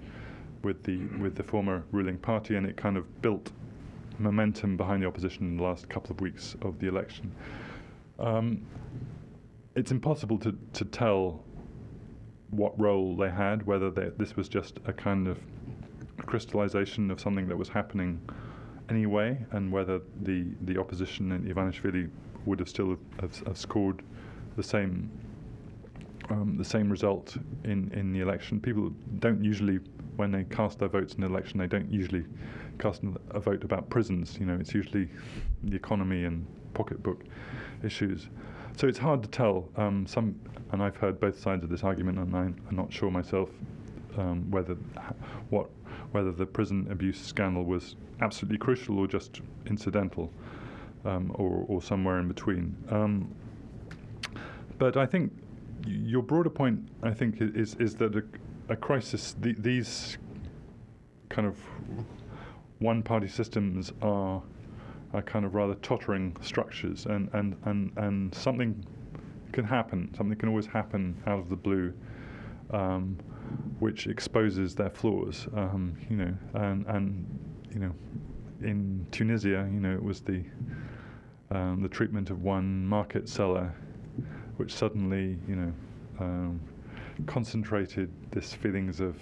B: with the former ruling party, and it kind of built momentum behind the opposition in the last couple of weeks of the election. It's impossible to tell what role they had, whether this was just a kind of crystallization of something that was happening anyway, and whether the opposition and Ivanishvili would have still have scored the same result in the election. People don't usually, when they cast their votes in an election, they don't usually cast a vote about prisons. It's usually the economy and pocketbook issues. So it's hard to tell. And I've heard both sides of this argument, and I'm not sure myself whether the prison abuse scandal was absolutely crucial or just incidental, or somewhere in between. But I think your broader point, I think, is that a crisis, these kind of one-party systems are kind of rather tottering structures, and something can happen. Something can always happen out of the blue, which exposes their flaws. And in Tunisia, it was the treatment of one market seller, which suddenly, concentrated this feelings of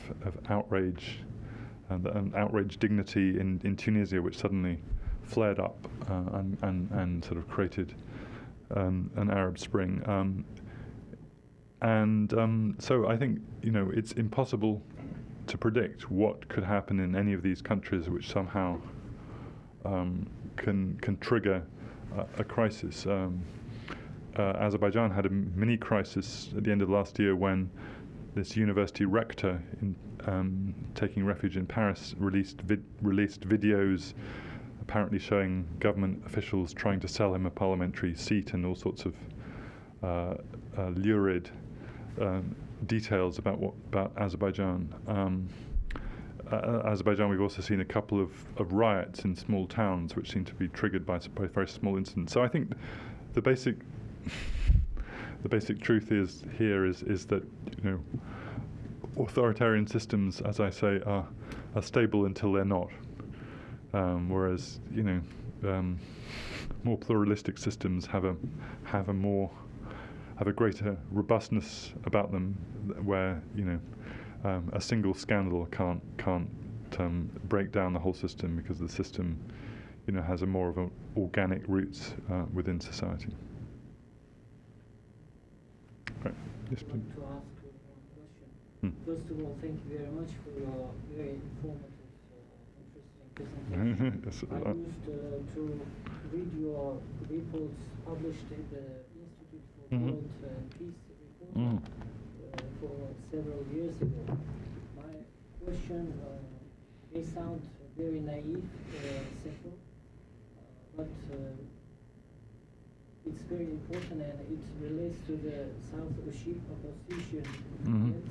B: outrage and outraged dignity in Tunisia, which suddenly flared up and sort of created an Arab Spring. So I think it's impossible to predict what could happen in any of these countries, which somehow can trigger a crisis. Azerbaijan had a mini crisis at the end of last year when this university rector, taking refuge in Paris, released videos apparently showing government officials trying to sell him a parliamentary seat and all sorts of lurid details about Azerbaijan. Azerbaijan, we've also seen a couple of riots in small towns, which seem to be triggered by very small incidents. So I think the basic truth is that authoritarian systems, as I say, are stable until they're not. Whereas more pluralistic systems have a greater robustness about them, where a single scandal can't break down the whole system, because the system has a more of an organic roots within society. Right. Yes, please.
H: To ask one question. First of all, thank you very much for your very informative, interesting presentation.
B: Yes,
H: I used to read your reports published in the Institute for World Peace report for several years ago. My question may sound very naive, simple, but it's very important, and it relates to the South Ossetia events.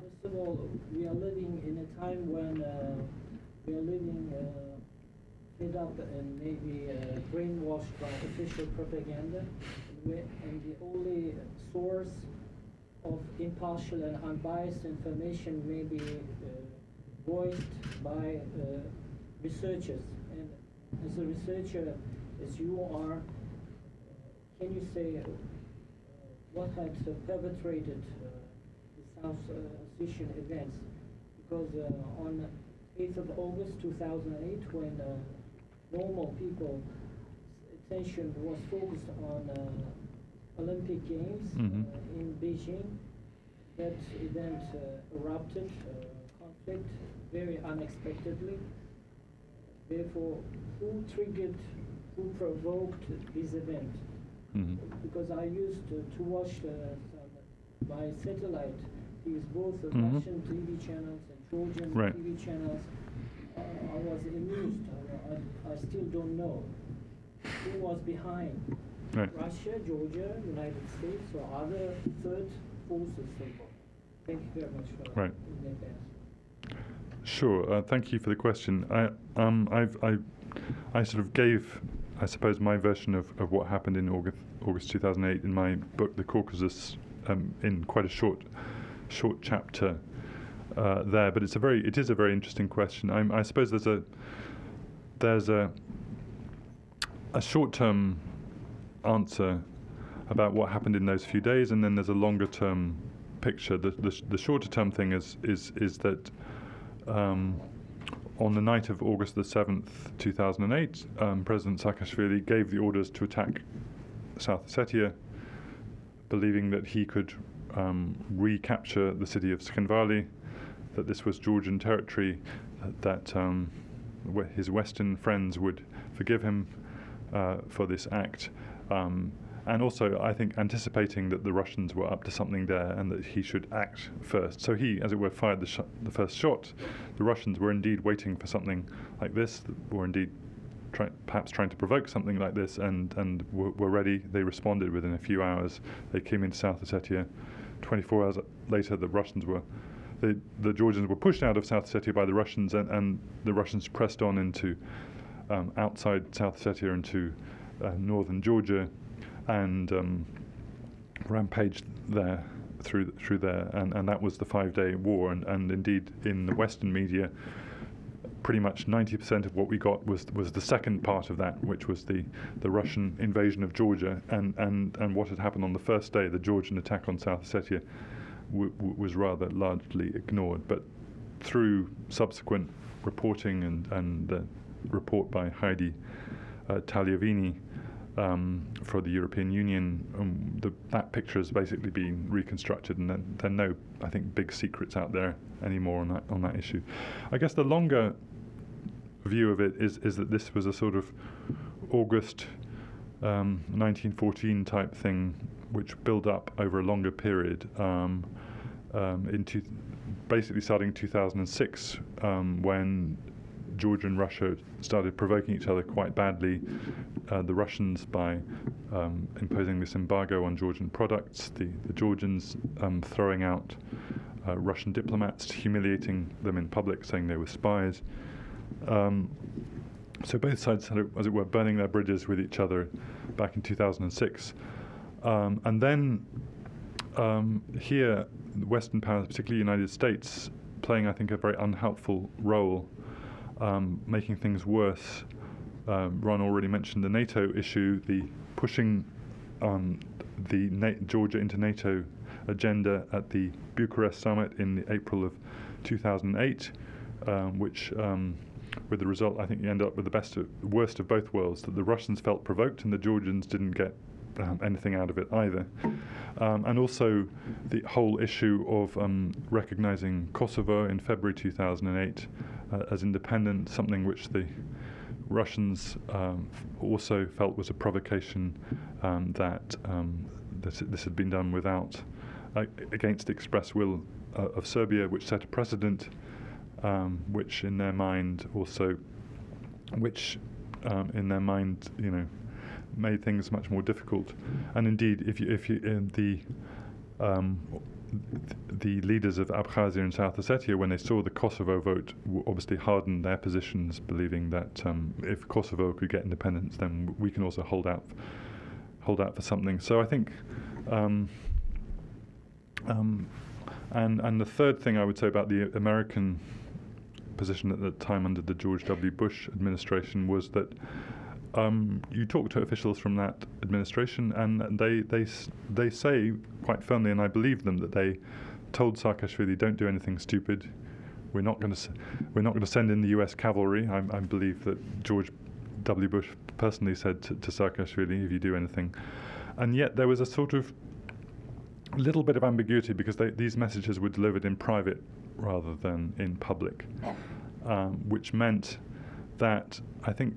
H: First of all, we are living in a time when we are living fed up and maybe brainwashed by official propaganda, and the only source of impartial and unbiased information may be voiced by researchers. And as a researcher, as you are, can you say what had perpetrated the South Ossetian events? Because on 8th of August 2008, when normal people's attention was focused on Olympic Games in Beijing, that event erupted, conflict, very unexpectedly. Therefore, who provoked this event? Because I used to watch by satellite these both Russian TV channels and Georgian TV channels. I was amused. I still don't know who was behind. Russia, Georgia, United States, or other third forces. Thank you very much for in advance.
B: Sure. Thank you for the question. I sort of gave, I suppose, my version of what happened in August 2008 in my book, The Caucasus, in quite a short chapter there. But it is a very interesting question. I suppose there's a short-term answer about what happened in those few days, and then there's a longer-term picture. The shorter-term thing is that on the night of August the 7th, 2008, President Saakashvili gave the orders to attack South Ossetia, believing that he could recapture the city of Tskhinvali, that this was Georgian territory, that his Western friends would forgive him for this act. And also, I think, anticipating that the Russians were up to something there and that he should act first. So he, as it were, fired the first shot. The Russians were indeed waiting for something like this, or indeed perhaps trying to provoke something like this, and were ready. They responded within a few hours. They came into South Ossetia. 24 hours later, the Georgians were pushed out of South Ossetia by the Russians, and the Russians pressed on into outside South Ossetia into northern Georgia. and rampaged there through there, and that was the 5-day war. And indeed, in the Western media, pretty much 90% of what we got was the second part of that, which was the Russian invasion of Georgia, and what had happened on the first day, the Georgian attack on South Ossetia, was rather largely ignored. But through subsequent reporting and the report by Heidi Tagliavini for the European Union, that picture has basically been reconstructed, and there are no, I think, big secrets out there anymore on that issue. I guess the longer view of it is that this was a sort of August 1914 type thing, which built up over a longer period, basically starting in 2006, when Georgia and Russia started provoking each other quite badly. The Russians by imposing this embargo on Georgian products, the Georgians throwing out Russian diplomats, humiliating them in public, saying they were spies. So both sides had, as it were, burning their bridges with each other back in 2006. And then here, the Western powers, particularly the United States, playing, I think, a very unhelpful role, making things worse. Ron already mentioned the NATO issue, the pushing Georgia into NATO agenda at the Bucharest summit in April of 2008, which, with the result, I think you end up with the worst of both worlds, that the Russians felt provoked and the Georgians didn't get anything out of it either. And also the whole issue of recognizing Kosovo in February 2008 as independent, something which the Russians also felt was a provocation, that this had been done against the express will of Serbia, which set a precedent, which in their mind, made things much more difficult. And indeed, if you the leaders of Abkhazia and South Ossetia, when they saw the Kosovo vote, obviously hardened their positions, believing that if Kosovo could get independence, then we can also hold out for something. So I think, and the third thing I would say about the American position at the time under the George W. Bush administration was that you talk to officials from that administration, and they say quite firmly, and I believe them, that they told Saakashvili, "Don't do anything stupid. We're not going to send in the U.S. cavalry." I believe that George W. Bush personally said to Saakashvili, "If you do anything," and yet there was a sort of little bit of ambiguity, because these messages were delivered in private rather than in public, which meant that I think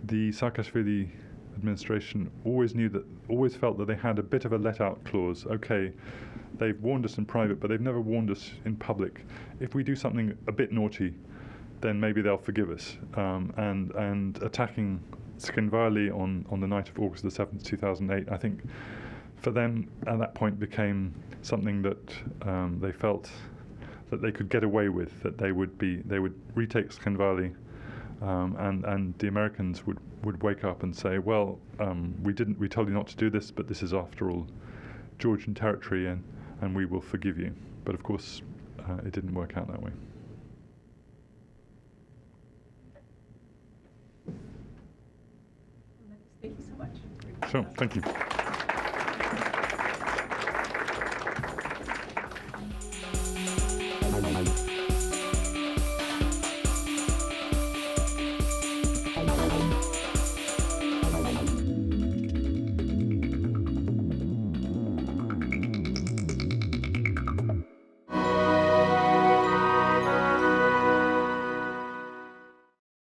B: the Saakashvili administration always felt that they had a bit of a let-out clause. Okay, they've warned us in private, but they've never warned us in public. If we do something a bit naughty, then maybe they'll forgive us. And attacking Skinvali on the night of August the 7th, 2008, I think for them at that point became something that they felt that they could get away with, that they would retake Skinvali. And the Americans would wake up and say, well, we told you not to do this, but this is after all Georgian territory, and we will forgive you. But of course, it didn't work out that way.
D: Thank you so much.
B: Sure, thank you.